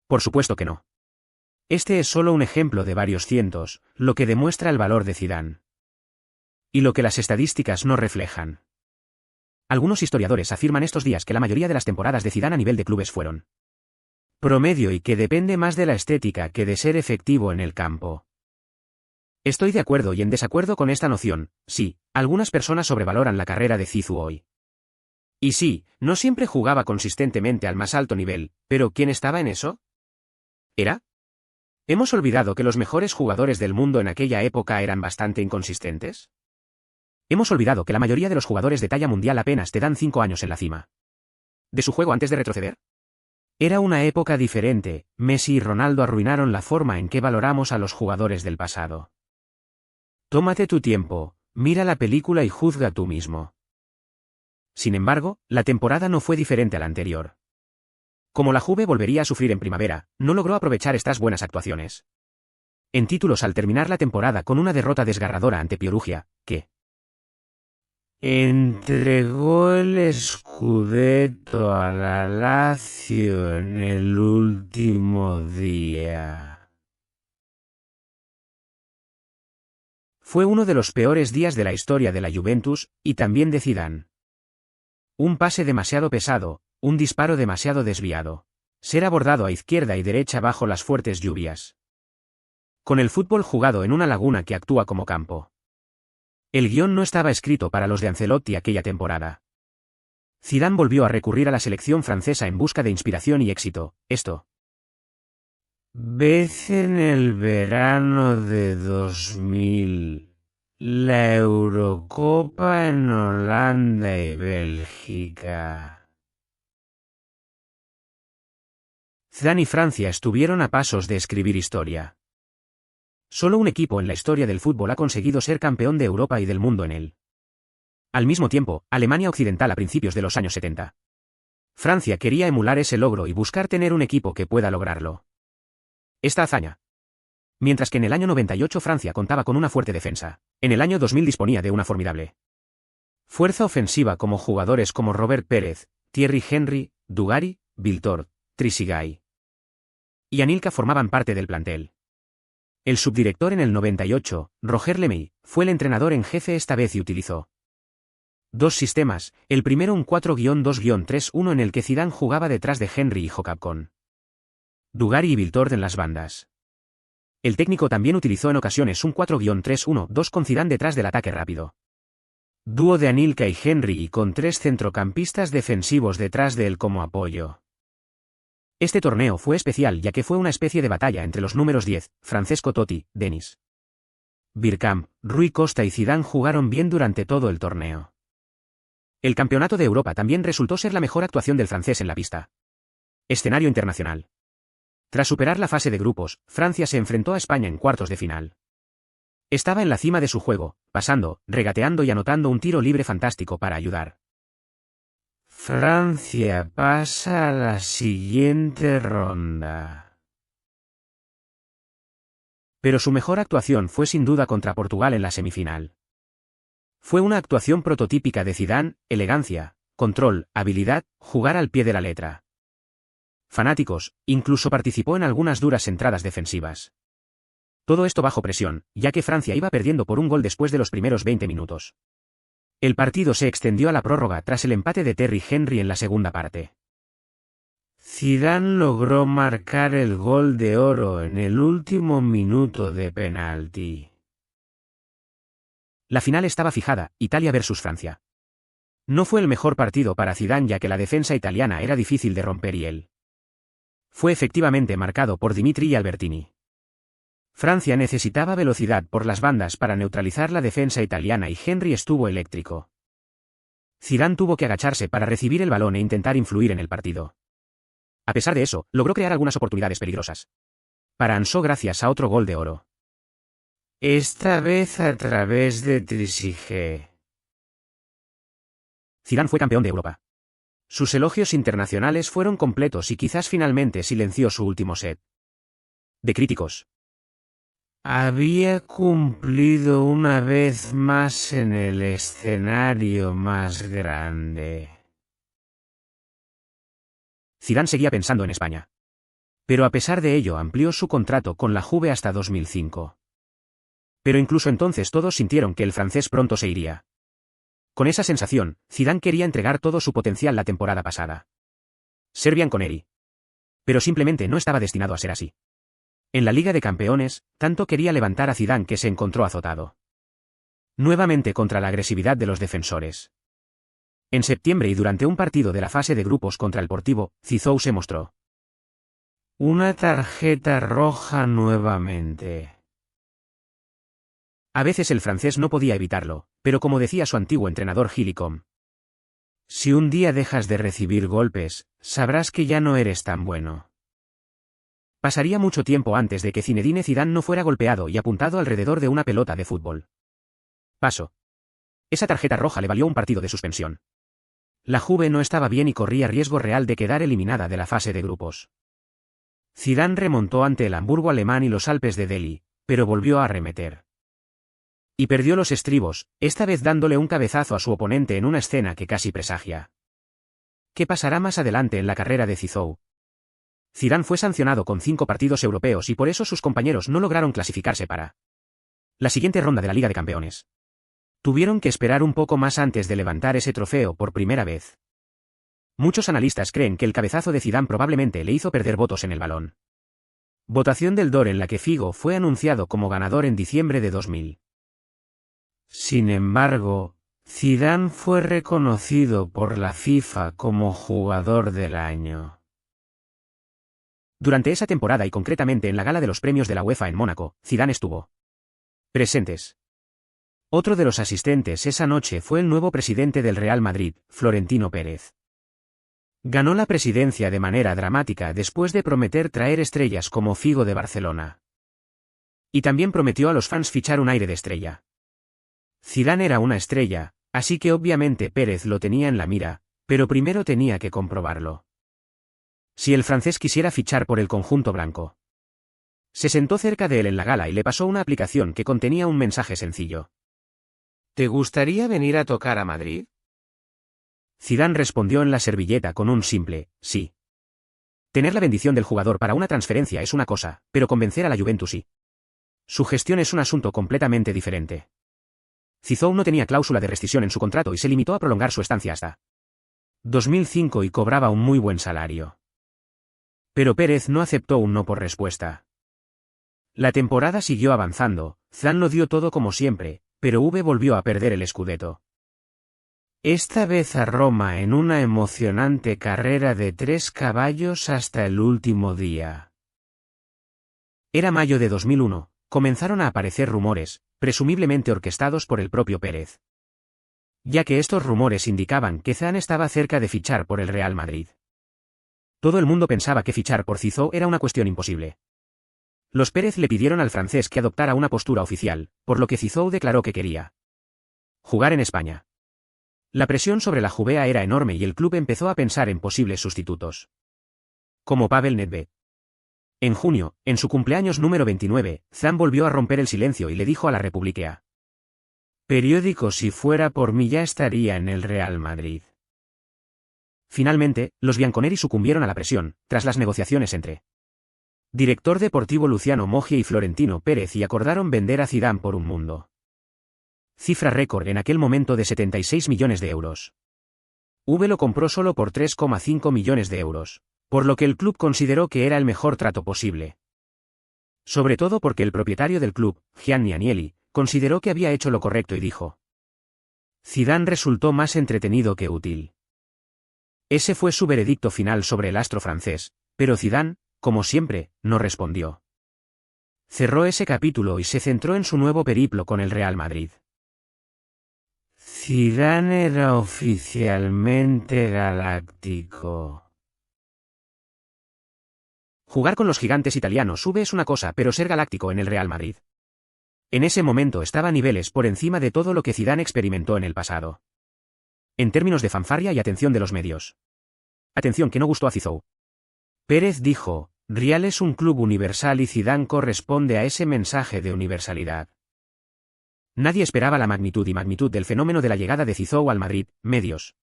Por supuesto que no. Este es solo un ejemplo de varios cientos, lo que demuestra el valor de Zidane. Y lo que las estadísticas no reflejan. Algunos historiadores afirman estos días que la mayoría de las temporadas de Zidane a nivel de clubes fueron promedio y que depende más de la estética que de ser efectivo en el campo. Estoy de acuerdo y en desacuerdo con esta noción. Sí, algunas personas sobrevaloran la carrera de Zizou hoy. Y sí, no siempre jugaba consistentemente al más alto nivel, pero ¿quién estaba en eso? ¿Era? ¿Hemos olvidado que los mejores jugadores del mundo en aquella época eran bastante inconsistentes? Hemos olvidado que la mayoría de los jugadores de talla mundial apenas te dan 5 años en la cima de su juego antes de retroceder. Era una época diferente. Messi y Ronaldo arruinaron la forma en que valoramos a los jugadores del pasado. Tómate tu tiempo, mira la película y juzga tú mismo. Sin embargo, la temporada no fue diferente a la anterior. Como la Juve volvería a sufrir en primavera, no logró aprovechar estas buenas actuaciones en títulos al terminar la temporada con una derrota desgarradora ante Perugia, que entregó el Scudetto a la Lazio en el último día. Fue uno de los peores días de la historia de la Juventus, y también de Zidane. Un pase demasiado pesado, un disparo demasiado desviado. Ser abordado a izquierda y derecha bajo las fuertes lluvias. Con el fútbol jugado en una laguna que actúa como campo. El guión no estaba escrito para los de Ancelotti aquella temporada. Zidane volvió a recurrir a la selección francesa en busca de inspiración y éxito. Vez en el verano de 2000, la Eurocopa en Holanda y Bélgica. Zidane y Francia estuvieron a pasos de escribir historia. Solo un equipo en la historia del fútbol ha conseguido ser campeón de Europa y del mundo en él. Al mismo tiempo, Alemania Occidental a principios de los años 70. Francia quería emular ese logro y buscar tener un equipo que pueda lograrlo. Esta hazaña. Mientras que en el año 98 Francia contaba con una fuerte defensa, en el año 2000 disponía de una formidable fuerza ofensiva como jugadores como Robert Pérez, Thierry Henry, Dugarry, Viltort, Trezeguet y Anelka formaban parte del plantel. El subdirector en el 98, Roger Lemay, fue el entrenador en jefe esta vez y utilizó dos sistemas, el primero un 4-2-3-1 en el que Zidane jugaba detrás de Henry y Hocap con Dugarry y Viltort en las bandas. El técnico también utilizó en ocasiones un 4-3-1-2 con Zidane detrás del ataque rápido. Dúo de Anelka y Henry y con 3 centrocampistas defensivos detrás de él como apoyo. Este torneo fue especial ya que fue una especie de batalla entre los números 10, Francesco Totti, Dennis Bergkamp, Rui Costa y Zidane jugaron bien durante todo el torneo. El Campeonato de Europa también resultó ser la mejor actuación del francés en la pista. Escenario internacional. Tras superar la fase de grupos, Francia se enfrentó a España en cuartos de final. Estaba en la cima de su juego, pasando, regateando y anotando un tiro libre fantástico para ayudar. Francia pasa a la siguiente ronda. Pero su mejor actuación fue sin duda contra Portugal en la semifinal. Fue una actuación prototípica de Zidane, elegancia, control, habilidad, jugar al pie de la letra. Fanáticos, incluso participó en algunas duras entradas defensivas. Todo esto bajo presión, ya que Francia iba perdiendo por un gol después de los primeros 20 minutos. El partido se extendió a la prórroga tras el empate de Thierry Henry en la segunda parte. Zidane logró marcar el gol de oro en el último minuto de penalti. La final estaba fijada, Italia versus Francia. No fue el mejor partido para Zidane ya que la defensa italiana era difícil de romper y él fue efectivamente marcado por Dimitri y Albertini. Francia necesitaba velocidad por las bandas para neutralizar la defensa italiana y Henry estuvo eléctrico. Zidane tuvo que agacharse para recibir el balón e intentar influir en el partido. A pesar de eso, logró crear algunas oportunidades peligrosas para Anso gracias a otro gol de oro. Esta vez a través de Trezeguet. Zidane fue campeón de Europa. Sus elogios internacionales fueron completos y quizás finalmente silenció su último set de críticos. Había cumplido una vez más en el escenario más grande. Zidane seguía pensando en España. Pero a pesar de ello amplió su contrato con la Juve hasta 2005. Pero incluso entonces todos sintieron que el francés pronto se iría. Con esa sensación, Zidane quería entregar todo su potencial la temporada pasada. Ser bianconeri. Pero simplemente no estaba destinado a ser así. En la Liga de Campeones, tanto quería levantar a Zidane que se encontró azotado. Nuevamente contra la agresividad de los defensores. En septiembre y durante un partido de la fase de grupos contra el Portivo, Zizou se mostró. Una tarjeta roja nuevamente. A veces el francés no podía evitarlo, pero como decía su antiguo entrenador Gillicom, si un día dejas de recibir golpes, sabrás que ya no eres tan bueno. Pasaría mucho tiempo antes de que Zinedine Zidane no fuera golpeado y apuntado alrededor de una pelota de fútbol. Paso. Esa tarjeta roja le valió un partido de suspensión. La Juve no estaba bien y corría riesgo real de quedar eliminada de la fase de grupos. Zidane remontó ante el Hamburgo alemán y los Alpes de Delhi, pero volvió a arremeter. Y perdió los estribos, esta vez dándole un cabezazo a su oponente en una escena que casi presagia. ¿Qué pasará más adelante en la carrera de Zizou? Zidane fue sancionado con 5 partidos europeos y por eso sus compañeros no lograron clasificarse para la siguiente ronda de la Liga de Campeones. Tuvieron que esperar un poco más antes de levantar ese trofeo por primera vez. Muchos analistas creen que el cabezazo de Zidane probablemente le hizo perder votos en el balón. Votación del DOR en la que Figo fue anunciado como ganador en diciembre de 2000. Sin embargo, Zidane fue reconocido por la FIFA como jugador del año. Durante esa temporada y concretamente en la gala de los premios de la UEFA en Mónaco, Zidane estuvo presentes. Otro de los asistentes esa noche fue el nuevo presidente del Real Madrid, Florentino Pérez. Ganó la presidencia de manera dramática después de prometer traer estrellas como Figo de Barcelona. Y también prometió a los fans fichar un aire de estrella. Zidane era una estrella, así que obviamente Pérez lo tenía en la mira, pero primero tenía que comprobarlo. Si el francés quisiera fichar por el conjunto blanco. Se sentó cerca de él en la gala y le pasó una aplicación que contenía un mensaje sencillo. ¿Te gustaría venir a tocar a Madrid? Zidane respondió en la servilleta con un simple, sí. Tener la bendición del jugador para una transferencia es una cosa, pero convencer a la Juventus sí. Su gestión es un asunto completamente diferente. Zizou no tenía cláusula de rescisión en su contrato y se limitó a prolongar su estancia hasta 2005 y cobraba un muy buen salario. Pero Pérez no aceptó un no por respuesta. La temporada siguió avanzando, Zidane lo dio todo como siempre, pero volvió a perder el Scudetto. Esta vez a Roma en una emocionante carrera de 3 caballos hasta el último día. Era mayo de 2001, comenzaron a aparecer rumores, presumiblemente orquestados por el propio Pérez. Ya que estos rumores indicaban que Zidane estaba cerca de fichar por el Real Madrid. Todo el mundo pensaba que fichar por Zizou era una cuestión imposible. Los Pérez le pidieron al francés que adoptara una postura oficial, por lo que Zizou declaró que quería jugar en España. La presión sobre la Juve era enorme y el club empezó a pensar en posibles sustitutos. Como Pavel Nedved. En junio, en su cumpleaños número 29, Zidane volvió a romper el silencio y le dijo a la Repubblica. Periódico, si fuera por mí ya estaría en el Real Madrid. Finalmente, los bianconeri sucumbieron a la presión, tras las negociaciones entre director deportivo Luciano Moggia y Florentino Pérez y acordaron vender a Zidane por un mundo. Cifra récord en aquel momento de 76 millones de euros. Lo compró solo por 3,5 millones de euros, por lo que el club consideró que era el mejor trato posible. Sobre todo porque el propietario del club, Gianni Agnelli, consideró que había hecho lo correcto y dijo: Zidane resultó más entretenido que útil. Ese fue su veredicto final sobre el astro francés, pero Zidane, como siempre, no respondió. Cerró ese capítulo y se centró en su nuevo periplo con el Real Madrid. Zidane era oficialmente galáctico. Jugar con los gigantes italianos es una cosa, pero ser galáctico en el Real Madrid. En ese momento estaba a niveles por encima de todo lo que Zidane experimentó en el pasado. En términos de fanfarria y atención de los medios. Atención que no gustó a Zizou. Pérez dijo: Real es un club universal y Zidane corresponde a ese mensaje de universalidad. Nadie esperaba la magnitud del fenómeno de la llegada de Zizou al Madrid, medios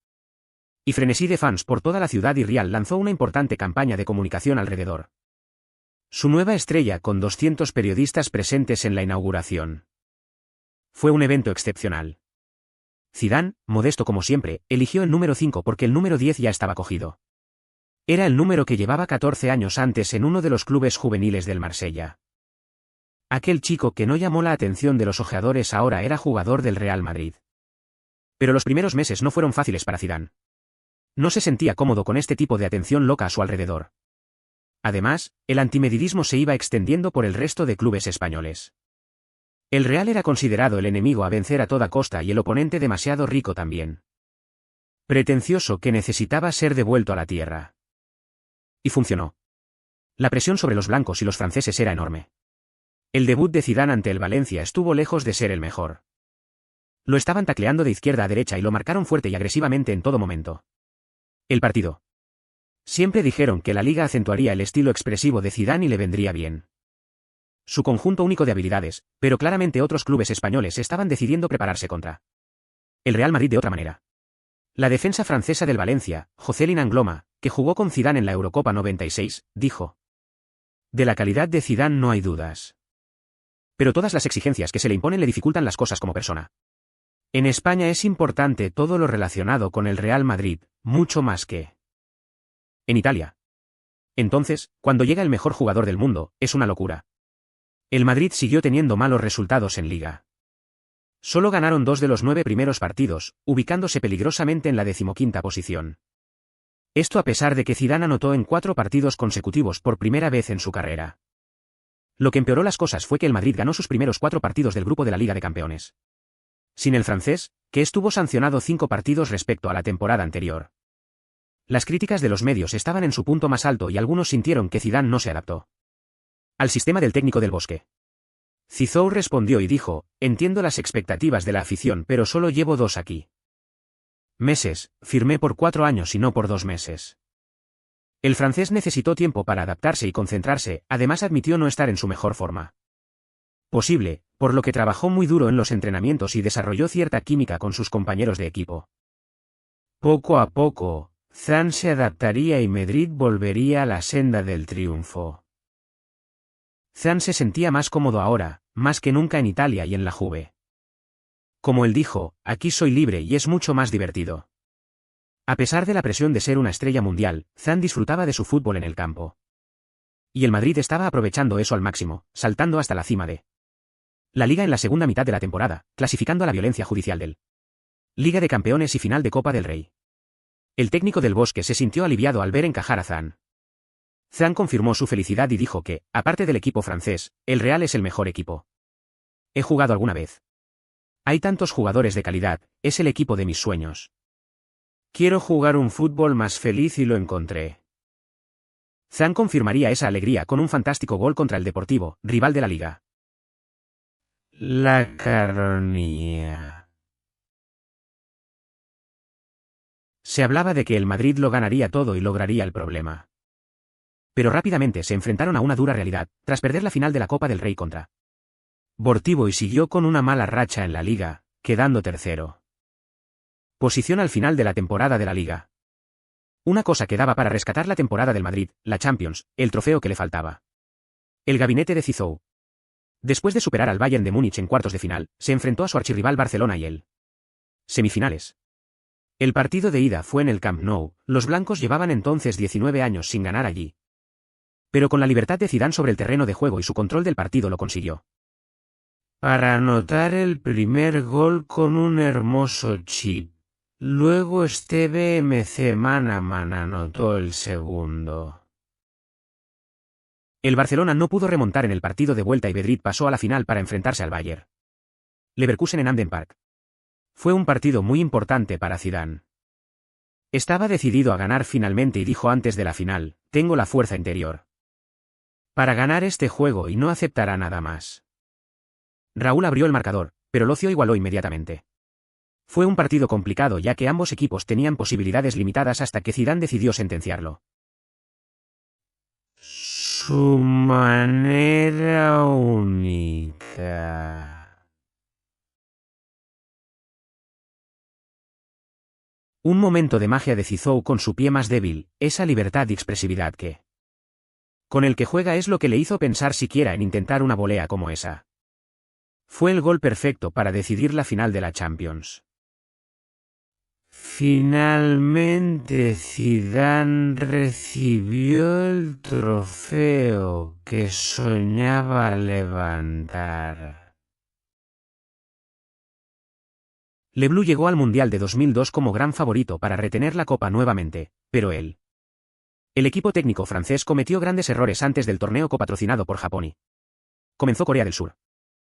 y frenesí de fans por toda la ciudad, y Real lanzó una importante campaña de comunicación alrededor. Su nueva estrella con 200 periodistas presentes en la inauguración. Fue un evento excepcional. Zidane, modesto como siempre, eligió el número 5 porque el número 10 ya estaba cogido. Era el número que llevaba 14 años antes en uno de los clubes juveniles del Marsella. Aquel chico que no llamó la atención de los ojeadores ahora era jugador del Real Madrid. Pero los primeros meses no fueron fáciles para Zidane. No se sentía cómodo con este tipo de atención loca a su alrededor. Además, el antimedridismo se iba extendiendo por el resto de clubes españoles. El Real era considerado el enemigo a vencer a toda costa y el oponente demasiado rico también. Pretencioso que necesitaba ser devuelto a la tierra. Y funcionó. La presión sobre los blancos y los franceses era enorme. El debut de Zidane ante el Valencia estuvo lejos de ser el mejor. Lo estaban tacleando de izquierda a derecha y lo marcaron fuerte y agresivamente en todo momento. El partido. Siempre dijeron que la liga acentuaría el estilo expresivo de Zidane y le vendría bien. Su conjunto único de habilidades, pero claramente otros clubes españoles estaban decidiendo prepararse contra el Real Madrid de otra manera. La defensa francesa del Valencia, Jocelyn Angloma, que jugó con Zidane en la Eurocopa 96, dijo: de la calidad de Zidane no hay dudas. Pero todas las exigencias que se le imponen le dificultan las cosas como persona. En España es importante todo lo relacionado con el Real Madrid, mucho más que en Italia. Entonces, cuando llega el mejor jugador del mundo, es una locura. El Madrid siguió teniendo malos resultados en Liga. Solo ganaron 2 de los 9 primeros partidos, ubicándose peligrosamente en la 15ª posición. Esto a pesar de que Zidane anotó en 4 partidos consecutivos por primera vez en su carrera. Lo que empeoró las cosas fue que el Madrid ganó sus primeros 4 partidos del grupo de la Liga de Campeones. Sin el francés, que estuvo sancionado 5 partidos respecto a la temporada anterior. Las críticas de los medios estaban en su punto más alto y algunos sintieron que Zidane no se adaptó al sistema del técnico del Bosque. Zizou respondió y dijo: entiendo las expectativas de la afición, pero solo llevo 2 aquí. Meses, firmé por 4 años y no por 2 meses. El francés necesitó tiempo para adaptarse y concentrarse, además admitió no estar en su mejor forma posible, por lo que trabajó muy duro en los entrenamientos y desarrolló cierta química con sus compañeros de equipo. Poco a poco, Zidane se adaptaría y Madrid volvería a la senda del triunfo. Zidane se sentía más cómodo ahora, más que nunca en Italia y en la Juve. Como él dijo: aquí soy libre y es mucho más divertido. A pesar de la presión de ser una estrella mundial, Zidane disfrutaba de su fútbol en el campo. Y el Madrid estaba aprovechando eso al máximo, saltando hasta la cima de la Liga en la segunda mitad de la temporada, clasificando a la violencia judicial del Liga de Campeones y final de Copa del Rey. El técnico del Bosque se sintió aliviado al ver encajar a Zidane. Zidane confirmó su felicidad y dijo que, aparte del equipo francés, el Real es el mejor equipo. He jugado alguna vez. Hay tantos jugadores de calidad, es el equipo de mis sueños. Quiero jugar un fútbol más feliz y lo encontré. Zidane confirmaría esa alegría con un fantástico gol contra el Deportivo, rival de la Liga. La caronía. Se hablaba de que el Madrid lo ganaría todo y lograría el problema. Pero rápidamente se enfrentaron a una dura realidad, tras perder la final de la Copa del Rey contra Deportivo y siguió con una mala racha en la Liga, quedando tercero. Posición al final de la temporada de la Liga. Una cosa quedaba para rescatar la temporada del Madrid, la Champions, el trofeo que le faltaba. El gabinete de Zizou. Después de superar al Bayern de Múnich en cuartos de final, se enfrentó a su archirrival Barcelona y el semifinales. El partido de ida fue en el Camp Nou, los blancos llevaban entonces 19 años sin ganar allí. Pero con la libertad de Zidane sobre el terreno de juego y su control del partido lo consiguió. Para anotar el primer gol con un hermoso chip. Luego BMC mano a mano anotó el segundo. El Barcelona no pudo remontar en el partido de vuelta y Madrid pasó a la final para enfrentarse al Bayer Leverkusen en Amden Park. Fue un partido muy importante para Zidane. Estaba decidido a ganar finalmente y dijo antes de la final: tengo la fuerza interior para ganar este juego y no aceptará nada más. Raúl abrió el marcador, pero Locio igualó inmediatamente. Fue un partido complicado ya que ambos equipos tenían posibilidades limitadas hasta que Zidane decidió sentenciarlo. Su manera única. Un momento de magia de Zizou con su pie más débil, esa libertad y expresividad con el que juega es lo que le hizo pensar siquiera en intentar una volea como esa. Fue el gol perfecto para decidir la final de la Champions. Finalmente Zidane recibió el trofeo que soñaba levantar. Le Bleu llegó al Mundial de 2002 como gran favorito para retener la copa nuevamente, pero el equipo técnico francés cometió grandes errores antes del torneo copatrocinado por Japón y comenzó Corea del Sur.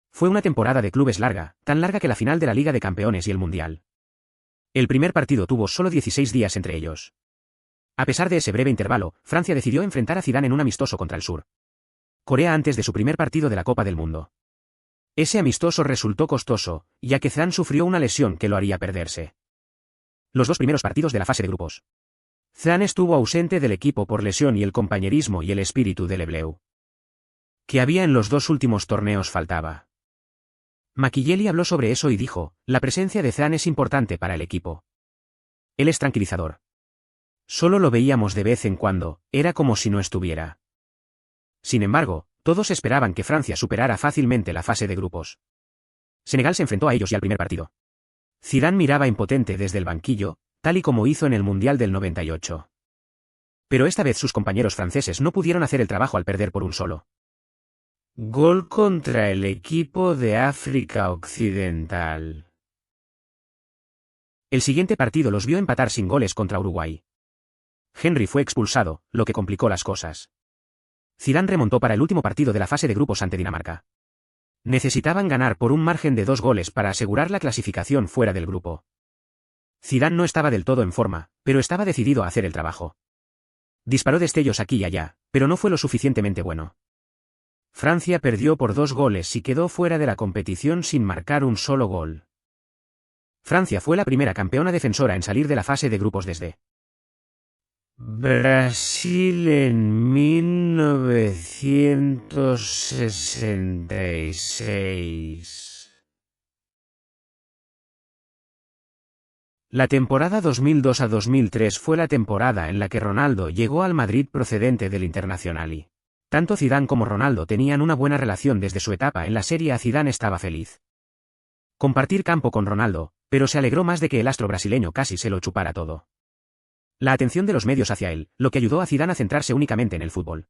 Fue una temporada de clubes larga, tan larga que la final de la Liga de Campeones y el Mundial. El primer partido tuvo solo 16 días entre ellos. A pesar de ese breve intervalo, Francia decidió enfrentar a Zidane en un amistoso contra el Sur Corea antes de su primer partido de la Copa del Mundo. Ese amistoso resultó costoso, ya que Zidane sufrió una lesión que lo haría perderse los 2 primeros partidos de la fase de grupos. Zidane estuvo ausente del equipo por lesión y el compañerismo y el espíritu de Le Bleu que había en los 2 últimos torneos faltaba. Machiavelli habló sobre eso y dijo, la presencia de Zidane es importante para el equipo. Él es tranquilizador. Solo lo veíamos de vez en cuando, era como si no estuviera. Sin embargo, todos esperaban que Francia superara fácilmente la fase de grupos. Senegal se enfrentó a ellos ya al primer partido. Zidane miraba impotente desde el banquillo, tal y como hizo en el Mundial del 98. Pero esta vez sus compañeros franceses no pudieron hacer el trabajo al perder por un solo gol contra el equipo de África Occidental. El siguiente partido los vio empatar sin goles contra Uruguay. Henry fue expulsado, lo que complicó las cosas. Zidane remontó para el último partido de la fase de grupos ante Dinamarca. Necesitaban ganar por un margen de 2 goles para asegurar la clasificación fuera del grupo. Zidane no estaba del todo en forma, pero estaba decidido a hacer el trabajo. Disparó destellos aquí y allá, pero no fue lo suficientemente bueno. Francia perdió por 2 goles y quedó fuera de la competición sin marcar un solo gol. Francia fue la primera campeona defensora en salir de la fase de grupos desde Brasil en 1966. La temporada 2002 a 2003 fue la temporada en la que Ronaldo llegó al Madrid procedente del Internacional y tanto Zidane como Ronaldo tenían una buena relación desde su etapa en la Serie A. Zidane estaba feliz compartir campo con Ronaldo, pero se alegró más de que el astro brasileño casi se lo chupara todo. La atención de los medios hacia él, lo que ayudó a Zidane a centrarse únicamente en el fútbol.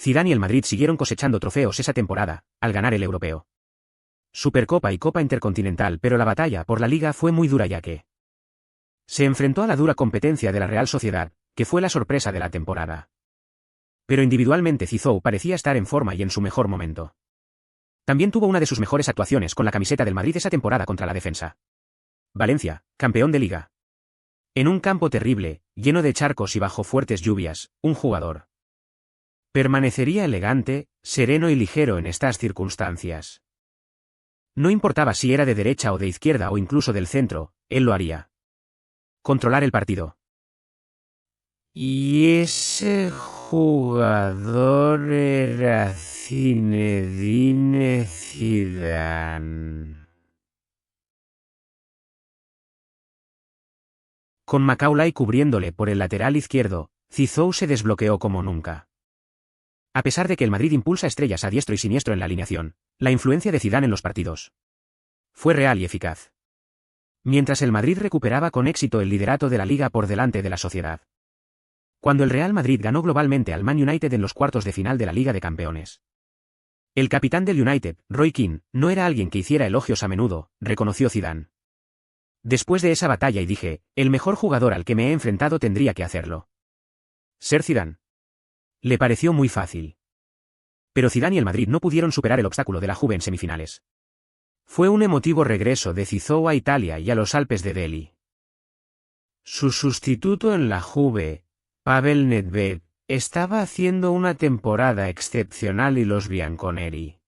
Zidane y el Madrid siguieron cosechando trofeos esa temporada, al ganar el Europeo, Supercopa y Copa Intercontinental, pero la batalla por la Liga fue muy dura ya que se enfrentó a la dura competencia de la Real Sociedad, que fue la sorpresa de la temporada. Pero individualmente Zizou parecía estar en forma y en su mejor momento. También tuvo una de sus mejores actuaciones con la camiseta del Madrid esa temporada contra la Defensa. Valencia, campeón de Liga. En un campo terrible, lleno de charcos y bajo fuertes lluvias, un jugador permanecería elegante, sereno y ligero en estas circunstancias. No importaba si era de derecha o de izquierda o incluso del centro, él lo haría. Controlar el partido. Y ese jugador era Zinedine Zidane. Con Macaulay cubriéndole por el lateral izquierdo, Zizou se desbloqueó como nunca. A pesar de que el Madrid impulsa estrellas a diestro y siniestro en la alineación, la influencia de Zidane en los partidos fue real y eficaz. Mientras el Madrid recuperaba con éxito el liderato de la Liga por delante de la Sociedad. Cuando el Real Madrid ganó globalmente al Man United en los cuartos de final de la Liga de Campeones. El capitán del United, Roy Keane, no era alguien que hiciera elogios a menudo, reconoció Zidane. Después de esa batalla y dije, el mejor jugador al que me he enfrentado tendría que hacerlo. Ser Zidane. Le pareció muy fácil. Pero Zidane y el Madrid no pudieron superar el obstáculo de la Juve en semifinales. Fue un emotivo regreso de Zizou a Italia y a los Alpes de Delhi. Su sustituto en la Juve, Pavel Nedved, estaba haciendo una temporada excepcional y los bianconeri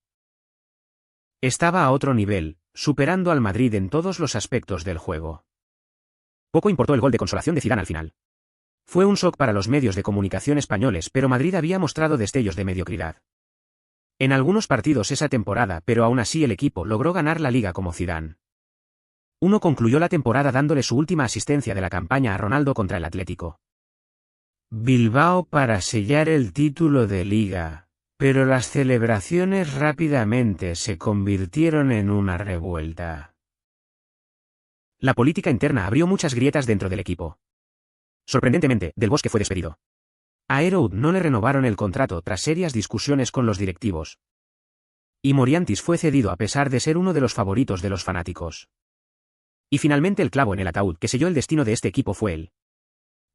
estaba a otro nivel, superando al Madrid en todos los aspectos del juego. Poco importó el gol de consolación de Zidane al final. Fue un shock para los medios de comunicación españoles, pero Madrid había mostrado destellos de mediocridad en algunos partidos esa temporada, pero aún así el equipo logró ganar la Liga como Zidane. Uno concluyó la temporada dándole su última asistencia de la campaña a Ronaldo contra el Atlético Bilbao para sellar el título de Liga, Pero las celebraciones rápidamente se convirtieron en una revuelta. La política interna abrió muchas grietas dentro del equipo. Sorprendentemente, Del Bosque fue despedido. A Heroud no le renovaron el contrato tras serias discusiones con los directivos. Y Moriantis fue cedido a pesar de ser uno de los favoritos de los fanáticos. Y finalmente el clavo en el ataúd que selló el destino de este equipo fue el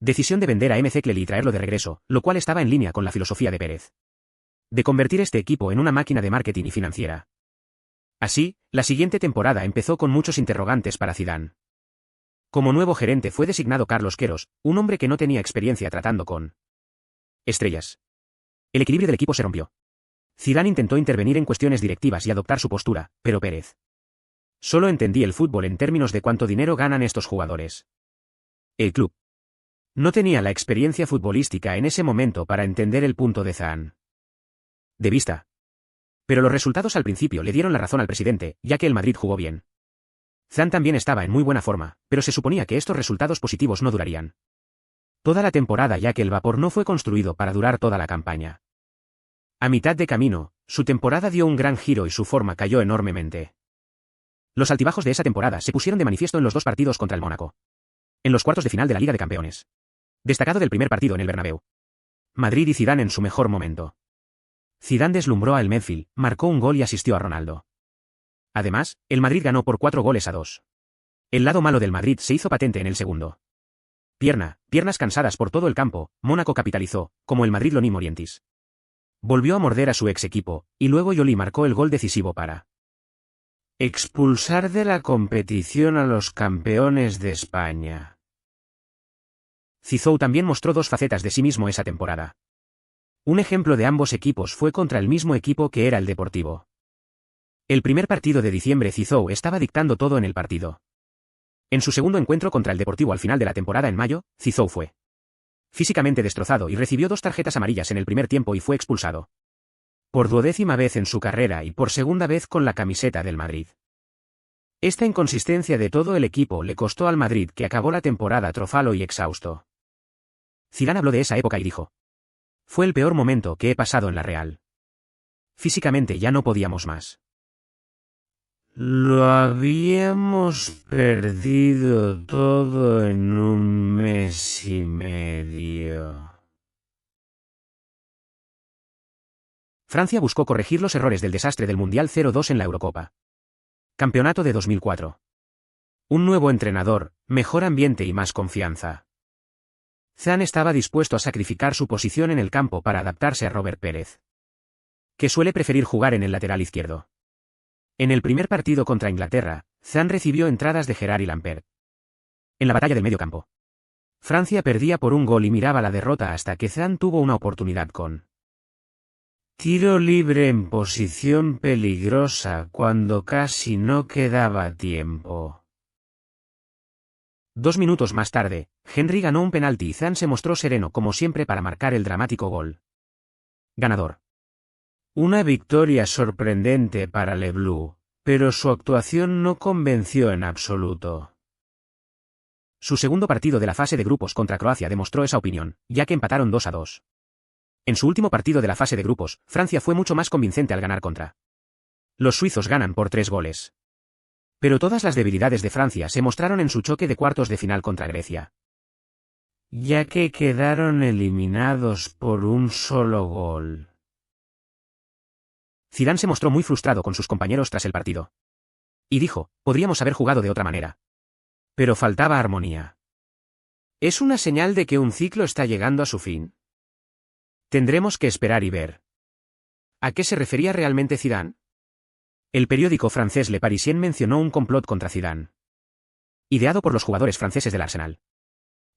decisión de vender a MC Clelly y traerlo de regreso, lo cual estaba en línea con la filosofía de Pérez. De convertir este equipo en una máquina de marketing y financiera. Así, la siguiente temporada empezó con muchos interrogantes para Zidane. Como nuevo gerente fue designado Carlos Queiroz, un hombre que no tenía experiencia tratando con estrellas. El equilibrio del equipo se rompió. Zidane intentó intervenir en cuestiones directivas y adoptar su postura, pero Pérez solo entendía el fútbol en términos de cuánto dinero ganan estos jugadores. El club no tenía la experiencia futbolística en ese momento para entender el punto de Zidane de vista. Pero los resultados al principio le dieron la razón al presidente, ya que el Madrid jugó bien. Zidane también estaba en muy buena forma, pero se suponía que estos resultados positivos no durarían toda la temporada, ya que el vapor no fue construido para durar toda la campaña. A mitad de camino, su temporada dio un gran giro y su forma cayó enormemente. Los altibajos de esa temporada se pusieron de manifiesto en los dos partidos contra el Mónaco. En los cuartos de final de la Liga de Campeones. Destacado del primer partido en el Bernabéu. Madrid y Zidane en su mejor momento. Zidane deslumbró a El Medfield, marcó un gol y asistió a Ronaldo. Además, el Madrid ganó por 4-2. El lado malo del Madrid se hizo patente en el segundo. Piernas cansadas por todo el campo, Mónaco capitalizó, como el Madrid Loni Morientis. Volvió a morder a su ex equipo, y luego Yoli marcó el gol decisivo para expulsar de la competición a los campeones de España. Zizou también mostró dos facetas de sí mismo esa temporada. Un ejemplo de ambos equipos fue contra el mismo equipo que era el Deportivo. El primer partido de diciembre Zizou estaba dictando todo en el partido. En su segundo encuentro contra el Deportivo al final de la temporada en mayo, Zizou fue físicamente destrozado y recibió 2 tarjetas amarillas en el primer tiempo y fue expulsado. Por 12ª vez en su carrera y por segunda vez con la camiseta del Madrid. Esta inconsistencia de todo el equipo le costó al Madrid que acabó la temporada trofalo y exhausto. Zidane habló de esa época y dijo: fue el peor momento que he pasado en la Real. Físicamente ya no podíamos más. Lo habíamos perdido todo en un mes y medio. Francia buscó corregir los errores del desastre del Mundial 0-2 en la Eurocopa. Campeonato de 2004. Un nuevo entrenador, mejor ambiente y más confianza. Zidane estaba dispuesto a sacrificar su posición en el campo para adaptarse a Robert Pérez, que suele preferir jugar en el lateral izquierdo. En el primer partido contra Inglaterra, Zidane recibió entradas de Gerard y Lampert. En la batalla del medio campo, Francia perdía por un gol y miraba la derrota hasta que Zidane tuvo una oportunidad con tiro libre en posición peligrosa cuando casi no quedaba tiempo. 2 minutos más tarde, Henry ganó un penalti y Zidane se mostró sereno como siempre para marcar el dramático gol ganador. Una victoria sorprendente para Le Bleu, pero su actuación no convenció en absoluto. Su segundo partido de la fase de grupos contra Croacia demostró esa opinión, ya que empataron 2-2. En su último partido de la fase de grupos, Francia fue mucho más convincente al ganar contra. Los suizos ganan por 3 goles. Pero todas las debilidades de Francia se mostraron en su choque de cuartos de final contra Grecia. Ya que quedaron eliminados por un solo gol. Zidane se mostró muy frustrado con sus compañeros tras el partido. Y dijo: podríamos haber jugado de otra manera. Pero faltaba armonía. ¿Es una señal de que un ciclo está llegando a su fin? Tendremos que esperar y ver. ¿A qué se refería realmente Zidane? El periódico francés Le Parisien mencionó un complot contra Zidane, ideado por los jugadores franceses del Arsenal.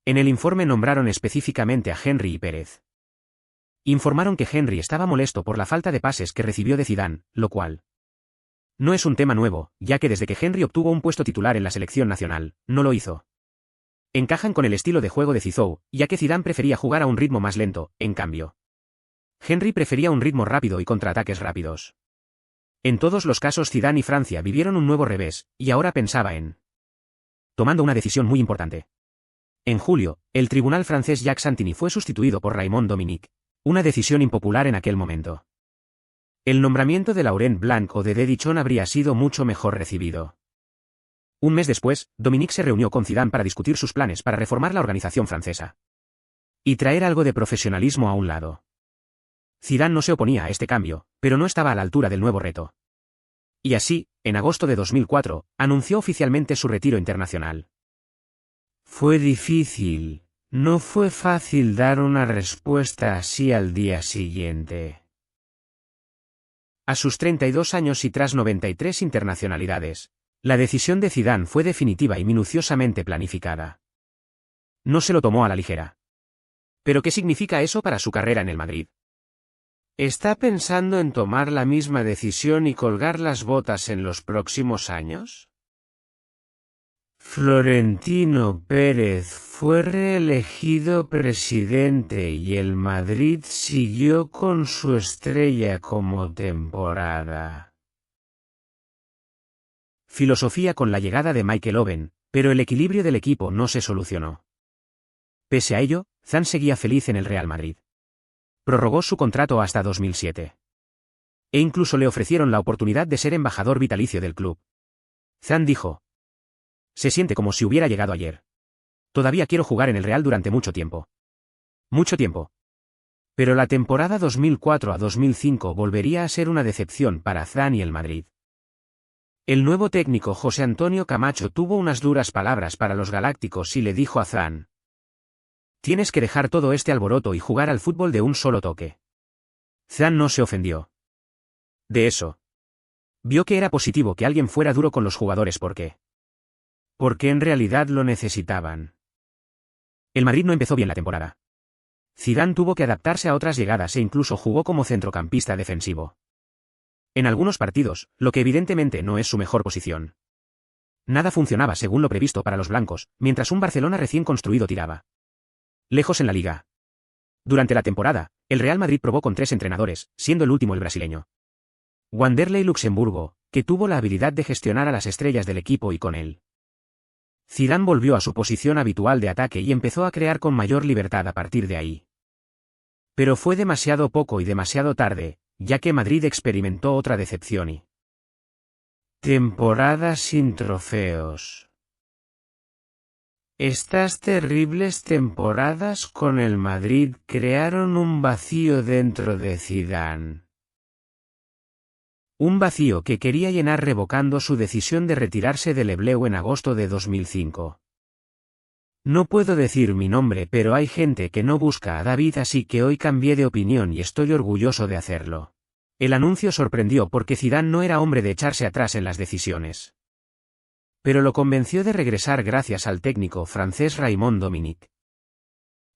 En el informe nombraron específicamente a Henry y Pérez. Informaron que Henry estaba molesto por la falta de pases que recibió de Zidane, lo cual no es un tema nuevo, ya que desde que Henry obtuvo un puesto titular en la selección nacional, no lo hizo. Encajan con el estilo de juego de Zizou, ya que Zidane prefería jugar a un ritmo más lento, en cambio. Henry prefería un ritmo rápido y contraataques rápidos. En todos los casos Zidane y Francia vivieron un nuevo revés, y ahora pensaba en tomando una decisión muy importante. En julio, el tribunal francés Jacques Santini fue sustituido por Raymond Dominique. Una decisión impopular en aquel momento. El nombramiento de Laurent Blanc o de Dedichon habría sido mucho mejor recibido. Un mes después, Dominique se reunió con Zidane para discutir sus planes para reformar la organización francesa y traer algo de profesionalismo a un lado. Zidane no se oponía a este cambio, pero no estaba a la altura del nuevo reto. Y así, en agosto de 2004, anunció oficialmente su retiro internacional. Fue difícil, no fue fácil dar una respuesta así al día siguiente. A sus 32 años y tras 93 internacionalidades, la decisión de Zidane fue definitiva y minuciosamente planificada. No se lo tomó a la ligera. ¿Pero qué significa eso para su carrera en el Madrid? ¿Está pensando en tomar la misma decisión y colgar las botas en los próximos años? Florentino Pérez fue reelegido presidente y el Madrid siguió con su estrella como temporada. Filosofía con la llegada de Michael Owen, pero el equilibrio del equipo no se solucionó. Pese a ello, Zidane seguía feliz en el Real Madrid. Prorrogó su contrato hasta 2007. E incluso le ofrecieron la oportunidad de ser embajador vitalicio del club. Zidane dijo: "Se siente como si hubiera llegado ayer. Todavía quiero jugar en el Real durante mucho tiempo. Mucho tiempo". Pero la temporada 2004 a 2005 volvería a ser una decepción para Zidane y el Madrid. El nuevo técnico José Antonio Camacho tuvo unas duras palabras para los galácticos y le dijo a Zidane: "Tienes que dejar todo este alboroto y jugar al fútbol de un solo toque". Zidane no se ofendió. De eso. Vio que era positivo que alguien fuera duro con los jugadores porque en realidad lo necesitaban. El Madrid no empezó bien la temporada. Zidane tuvo que adaptarse a otras llegadas e incluso jugó como centrocampista defensivo. En algunos partidos, lo que evidentemente no es su mejor posición. Nada funcionaba según lo previsto para los blancos, mientras un Barcelona recién construido tiraba lejos en la liga. Durante la temporada, el Real Madrid probó con 3 entrenadores, siendo el último el brasileño Wanderlei Luxemburgo, que tuvo la habilidad de gestionar a las estrellas del equipo y con él Zidane volvió a su posición habitual de ataque y empezó a crear con mayor libertad a partir de ahí. Pero fue demasiado poco y demasiado tarde, ya que Madrid experimentó otra decepción y temporada sin trofeos. Estas terribles temporadas con el Madrid crearon un vacío dentro de Zidane. Un vacío que quería llenar revocando su decisión de retirarse del Ebleu en agosto de 2005. No puedo decir mi nombre, pero hay gente que no busca a David, así que hoy cambié de opinión y estoy orgulloso de hacerlo. El anuncio sorprendió porque Zidane no era hombre de echarse atrás en las decisiones. Pero lo convenció de regresar gracias al técnico francés Raymond Dominique,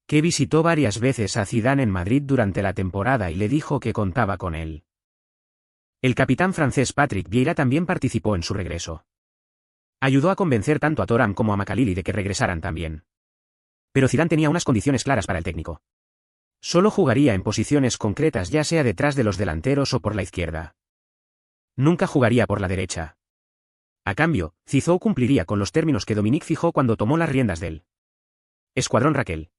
que visitó varias veces a Zidane en Madrid durante la temporada y le dijo que contaba con él. El capitán francés Patrick Vieira también participó en su regreso. Ayudó a convencer tanto a Thuram como a Makalili de que regresaran también. Pero Zidane tenía unas condiciones claras para el técnico. Solo jugaría en posiciones concretas, ya sea detrás de los delanteros o por la izquierda. Nunca jugaría por la derecha. A cambio, Zizou cumpliría con los términos que Dominique fijó cuando tomó las riendas del Escuadrón Raquel.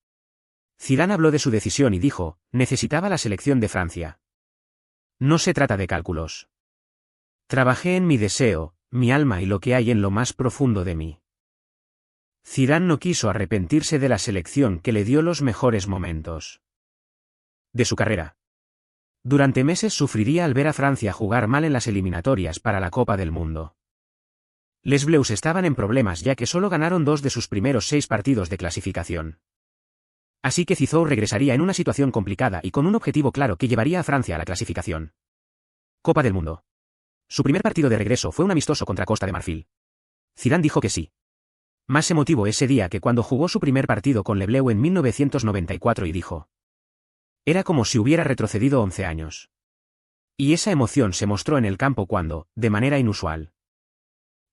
Zidane habló de su decisión y dijo: "Necesitaba la selección de Francia. No se trata de cálculos. Trabajé en mi deseo, mi alma y lo que hay en lo más profundo de mí". Zidane no quiso arrepentirse de la selección que le dio los mejores momentos de su carrera. Durante meses sufriría al ver a Francia jugar mal en las eliminatorias para la Copa del Mundo. Les Bleus estaban en problemas ya que solo ganaron 2 de sus primeros 6 partidos de clasificación. Así que Zizou regresaría en una situación complicada y con un objetivo claro que llevaría a Francia a la clasificación. Copa del Mundo. Su primer partido de regreso fue un amistoso contra Costa de Marfil. Zidane dijo que sí. Más emotivo ese día que cuando jugó su primer partido con Le Bleu en 1994 y dijo: "Era como si hubiera retrocedido 11 años". Y esa emoción se mostró en el campo cuando, de manera inusual,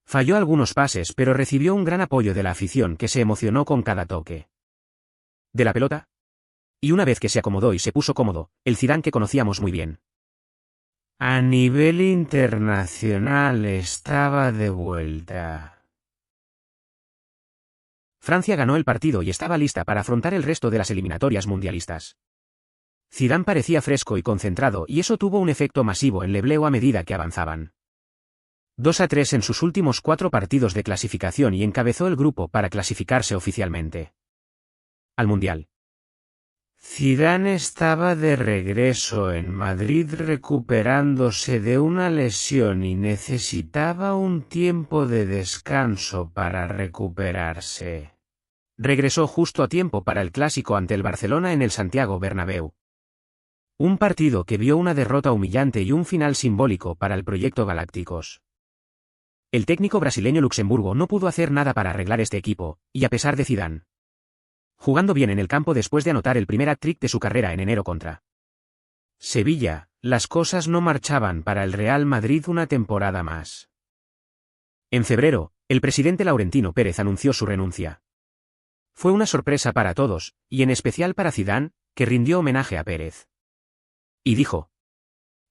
falló algunos pases pero recibió un gran apoyo de la afición que se emocionó con cada toque de la pelota. Y una vez que se acomodó y se puso cómodo, el Zidane que conocíamos muy bien a nivel internacional estaba de vuelta. Francia ganó el partido y estaba lista para afrontar el resto de las eliminatorias mundialistas. Zidane parecía fresco y concentrado y eso tuvo un efecto masivo en Lebleu a medida que avanzaban. 2-3 en sus últimos 4 partidos de clasificación y encabezó el grupo para clasificarse oficialmente al Mundial. Zidane estaba de regreso en Madrid recuperándose de una lesión y necesitaba un tiempo de descanso para recuperarse. Regresó justo a tiempo para el clásico ante el Barcelona en el Santiago Bernabéu. Un partido que vio una derrota humillante y un final simbólico para el proyecto Galácticos. El técnico brasileño Luxemburgo no pudo hacer nada para arreglar este equipo, y a pesar de Zidane jugando bien en el campo después de anotar el primer hat-trick de su carrera en enero contra Sevilla, las cosas no marchaban para el Real Madrid una temporada más. En febrero, el presidente Laurentino Pérez anunció su renuncia. Fue una sorpresa para todos, y en especial para Zidane, que rindió homenaje a Pérez. Y dijo: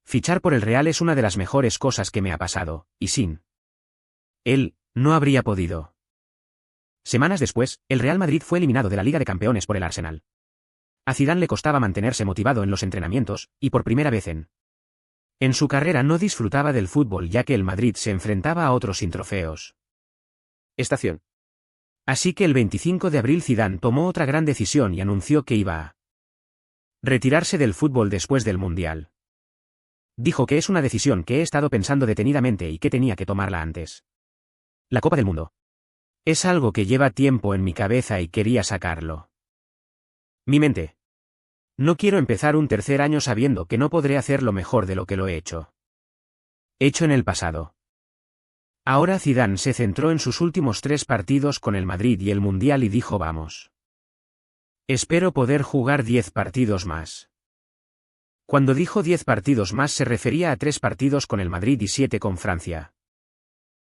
fichar por el Real es una de las mejores cosas que me ha pasado, y sin él, no habría podido. Semanas después, el Real Madrid fue eliminado de la Liga de Campeones por el Arsenal. A Zidane le costaba mantenerse motivado en los entrenamientos, y por primera vez en su carrera no disfrutaba del fútbol ya que el Madrid se enfrentaba a otros sin trofeos. Estación. Así que el 25 de abril Zidane tomó otra gran decisión y anunció que iba a retirarse del fútbol después del Mundial. Dijo que es una decisión que he estado pensando detenidamente y que tenía que tomarla antes. La Copa del Mundo. Es algo que lleva tiempo en mi cabeza y quería sacarlo. Mi mente. No quiero empezar un tercer año sabiendo que no podré hacer lo mejor de lo que lo he hecho en el pasado. Ahora Zidane se centró en sus últimos 3 partidos con el Madrid y el Mundial y dijo: vamos. Espero poder jugar 10 partidos más. Cuando dijo 10 partidos más se refería a 3 partidos con el Madrid y 7 con Francia.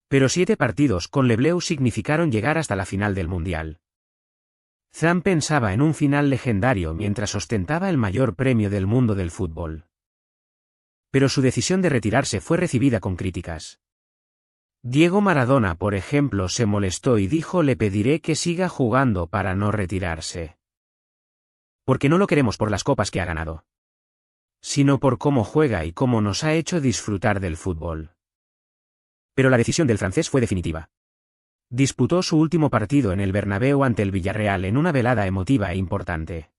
Pero 7 partidos con Lebleu significaron llegar hasta la final del Mundial. Zidane pensaba en un final legendario mientras ostentaba el mayor premio del mundo del fútbol. Pero su decisión de retirarse fue recibida con críticas. Diego Maradona, por ejemplo, se molestó y dijo: le pediré que siga jugando para no retirarse. Porque no lo queremos por las copas que ha ganado, sino por cómo juega y cómo nos ha hecho disfrutar del fútbol. Pero la decisión del francés fue definitiva. Disputó su último partido en el Bernabéu ante el Villarreal en una velada emotiva e importante.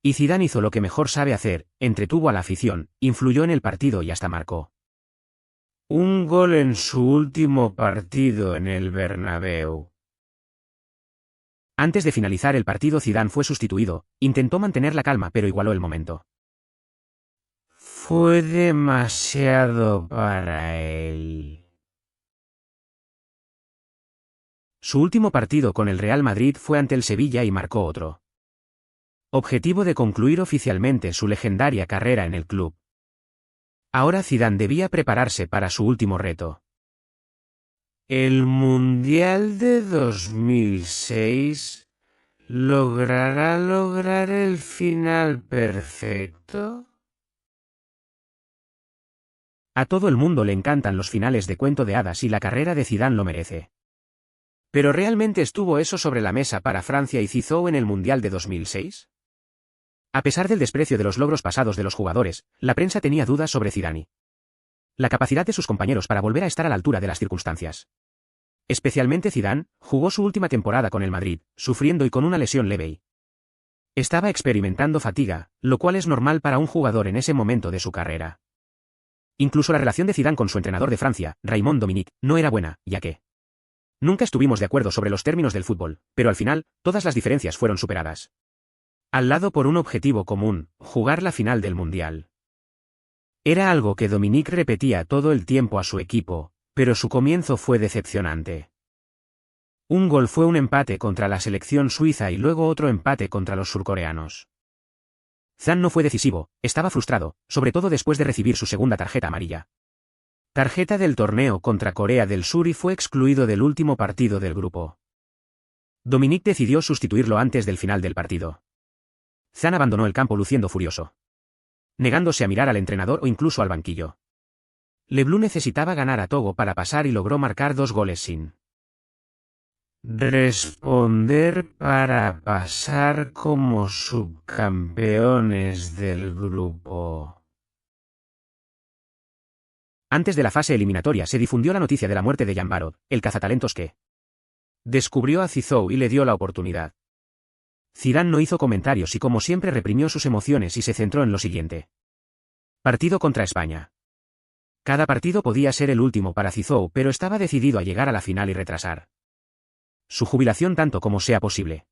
Y Zidane hizo lo que mejor sabe hacer: entretuvo a la afición, influyó en el partido y hasta marcó un gol en su último partido en el Bernabéu. Antes de finalizar el partido Zidane fue sustituido, intentó mantener la calma pero igualó el momento. Fue demasiado para él. Su último partido con el Real Madrid fue ante el Sevilla y marcó otro objetivo de concluir oficialmente su legendaria carrera en el club. Ahora Zidane debía prepararse para su último reto. ¿El Mundial de 2006 logrará lograr el final perfecto? A todo el mundo le encantan los finales de cuento de hadas y la carrera de Zidane lo merece. ¿Pero realmente estuvo eso sobre la mesa para Francia y Zizou en el Mundial de 2006? A pesar del desprecio de los logros pasados de los jugadores, la prensa tenía dudas sobre Zidane. La capacidad de sus compañeros para volver a estar a la altura de las circunstancias. Especialmente Zidane, jugó su última temporada con el Madrid, sufriendo y con una lesión leve. Estaba experimentando fatiga, lo cual es normal para un jugador en ese momento de su carrera. Incluso la relación de Zidane con su entrenador de Francia, Raymond Dominique, no era buena, ya que nunca estuvimos de acuerdo sobre los términos del fútbol, pero al final, todas las diferencias fueron superadas. Al lado por un objetivo común: jugar la final del Mundial. Era algo que Dominique repetía todo el tiempo a su equipo, pero su comienzo fue decepcionante. Un gol fue un empate contra la selección suiza y luego otro empate contra los surcoreanos. Zidane no fue decisivo, estaba frustrado, sobre todo después de recibir su segunda tarjeta amarilla. Tarjeta del torneo contra Corea del Sur y fue excluido del último partido del grupo. Dominique decidió sustituirlo antes del final del partido. Zidane abandonó el campo luciendo furioso, negándose a mirar al entrenador o incluso al banquillo. Le Bleu necesitaba ganar a Togo para pasar y logró marcar 2 goles sin responder para pasar como subcampeones del grupo. Antes de la fase eliminatoria se difundió la noticia de la muerte de Jan Barod, el cazatalentos que descubrió a Zizou y le dio la oportunidad. Zidane no hizo comentarios y como siempre reprimió sus emociones y se centró en lo siguiente. Partido contra España. Cada partido podía ser el último para Zizou, pero estaba decidido a llegar a la final y retrasar su jubilación tanto como sea posible.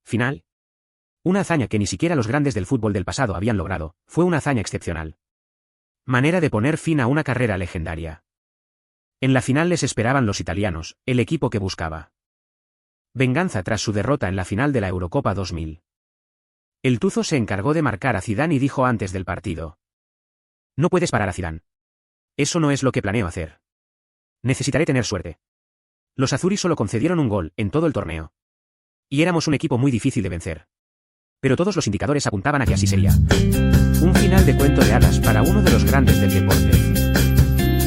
Final. Una hazaña que ni siquiera los grandes del fútbol del pasado habían logrado, fue una hazaña excepcional. Manera de poner fin a una carrera legendaria. En la final les esperaban los italianos, el equipo que buscaba venganza tras su derrota en la final de la Eurocopa 2000. El Tuzo se encargó de marcar a Zidane y dijo antes del partido: no puedes parar a Zidane. Eso no es lo que planeo hacer. Necesitaré tener suerte. Los azuris solo concedieron un gol en todo el torneo. Y éramos un equipo muy difícil de vencer. Pero todos los indicadores apuntaban a que así sería. Un final de cuento de hadas para uno de los grandes del deporte.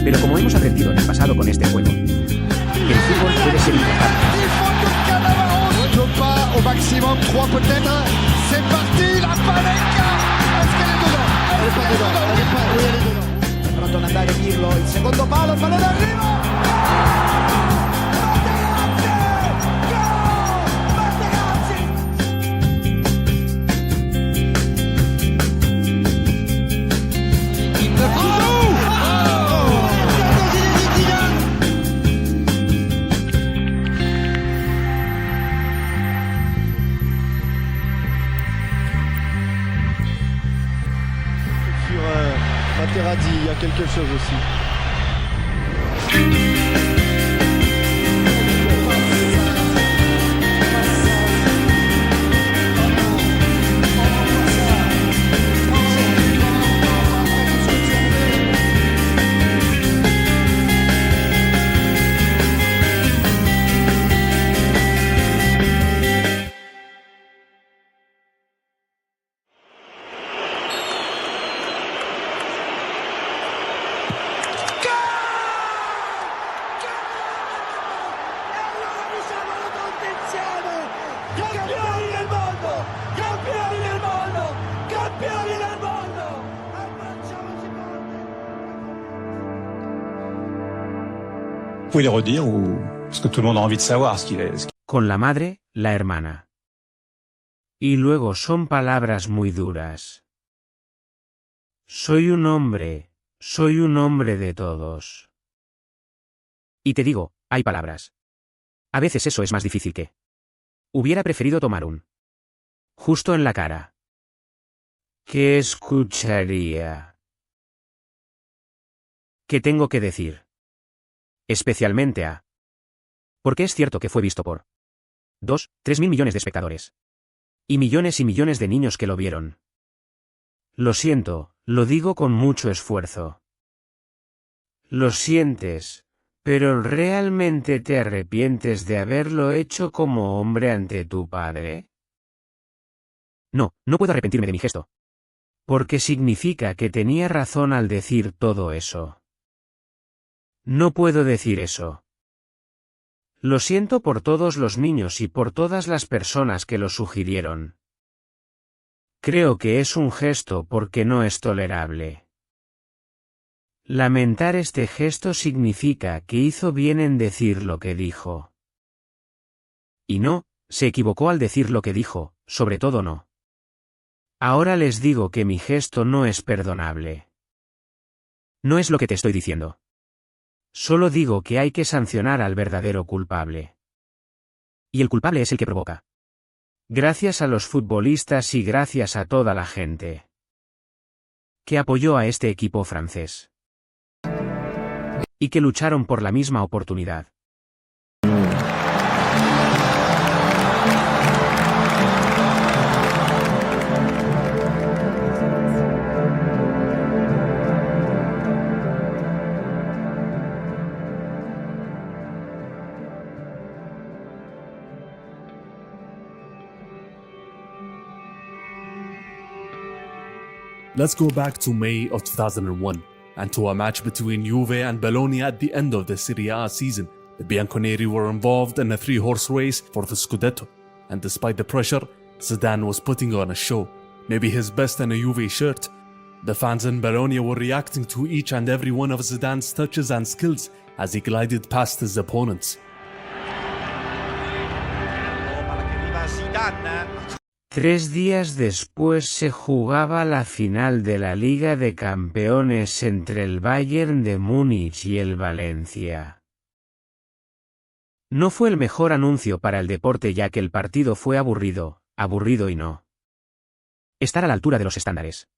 Pero como hemos aprendido en el pasado con este juego, el fútbol puede ser importante. Au maximum 3 peut-être. C'est parti, la palenca. Est-ce qu'elle est dedans? Elle est pas dedans. Elle est pas, oui, elle est dedans. Pronto ad andare Pirlo, il secondo palo, il pallone arriva. Materazzi, il y a quelque chose aussi. Vous pouvez les redire ou parce que tout le monde a envie de savoir ce qu'il est. Con la madre, la hermana. Y luego son palabras muy duras. Soy un hombre de todos. Y te digo, hay palabras. A veces eso es más difícil que. Hubiera preferido tomar un. Justo en la cara. ¿Qué escucharía? ¿Qué tengo que decir? Especialmente a. Porque es cierto que fue visto por 2-3 mil millones de espectadores. Y millones de niños que lo vieron. Lo siento, lo digo con mucho esfuerzo. Lo sientes, pero ¿realmente te arrepientes de haberlo hecho como hombre ante tu padre? No, no puedo arrepentirme de mi gesto. Porque significa que tenía razón al decir todo eso. No puedo decir eso. Lo siento por todos los niños y por todas las personas que lo sugirieron. Creo que es un gesto porque no es tolerable. Lamentar este gesto significa que hizo bien en decir lo que dijo. Y no, se equivocó al decir lo que dijo, sobre todo no. Ahora les digo que mi gesto no es perdonable. No es lo que te estoy diciendo. Solo digo que hay que sancionar al verdadero culpable. Y el culpable es el que provoca. Gracias a los futbolistas y gracias a toda la gente que apoyó a este equipo francés. Y que lucharon por la misma oportunidad. Let's go back to May of 2001 and to a match between Juve and Bologna at the end of the Serie A season. The Bianconeri were involved in a 3-horse race for the Scudetto, and despite the pressure, Zidane was putting on a show, maybe his best in a Juve shirt. The fans in Bologna were reacting to each and every one of Zidane's touches and skills as he glided past his opponents. 3 días después se jugaba la final de la Liga de Campeones entre el Bayern de Múnich y el Valencia. No fue el mejor anuncio para el deporte ya que el partido fue aburrido y no estar a la altura de los estándares.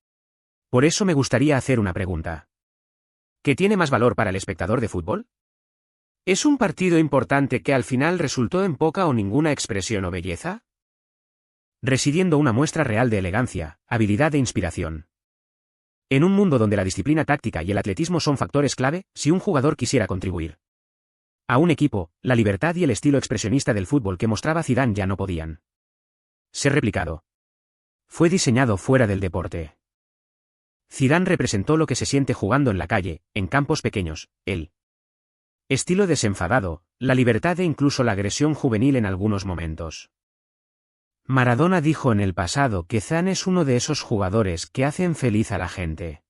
Por eso me gustaría hacer una pregunta. ¿Qué tiene más valor para el espectador de fútbol? ¿Es un partido importante que al final resultó en poca o ninguna expresión o belleza? Residiendo una muestra real de elegancia, habilidad e inspiración. En un mundo donde la disciplina táctica y el atletismo son factores clave, si un jugador quisiera contribuir a un equipo, la libertad y el estilo expresionista del fútbol que mostraba Zidane ya no podían ser replicado. Fue diseñado fuera del deporte. Zidane representó lo que se siente jugando en la calle, en campos pequeños, el estilo desenfadado, la libertad e incluso la agresión juvenil en algunos momentos. Maradona dijo en el pasado que Zidane es uno de esos jugadores que hacen feliz a la gente.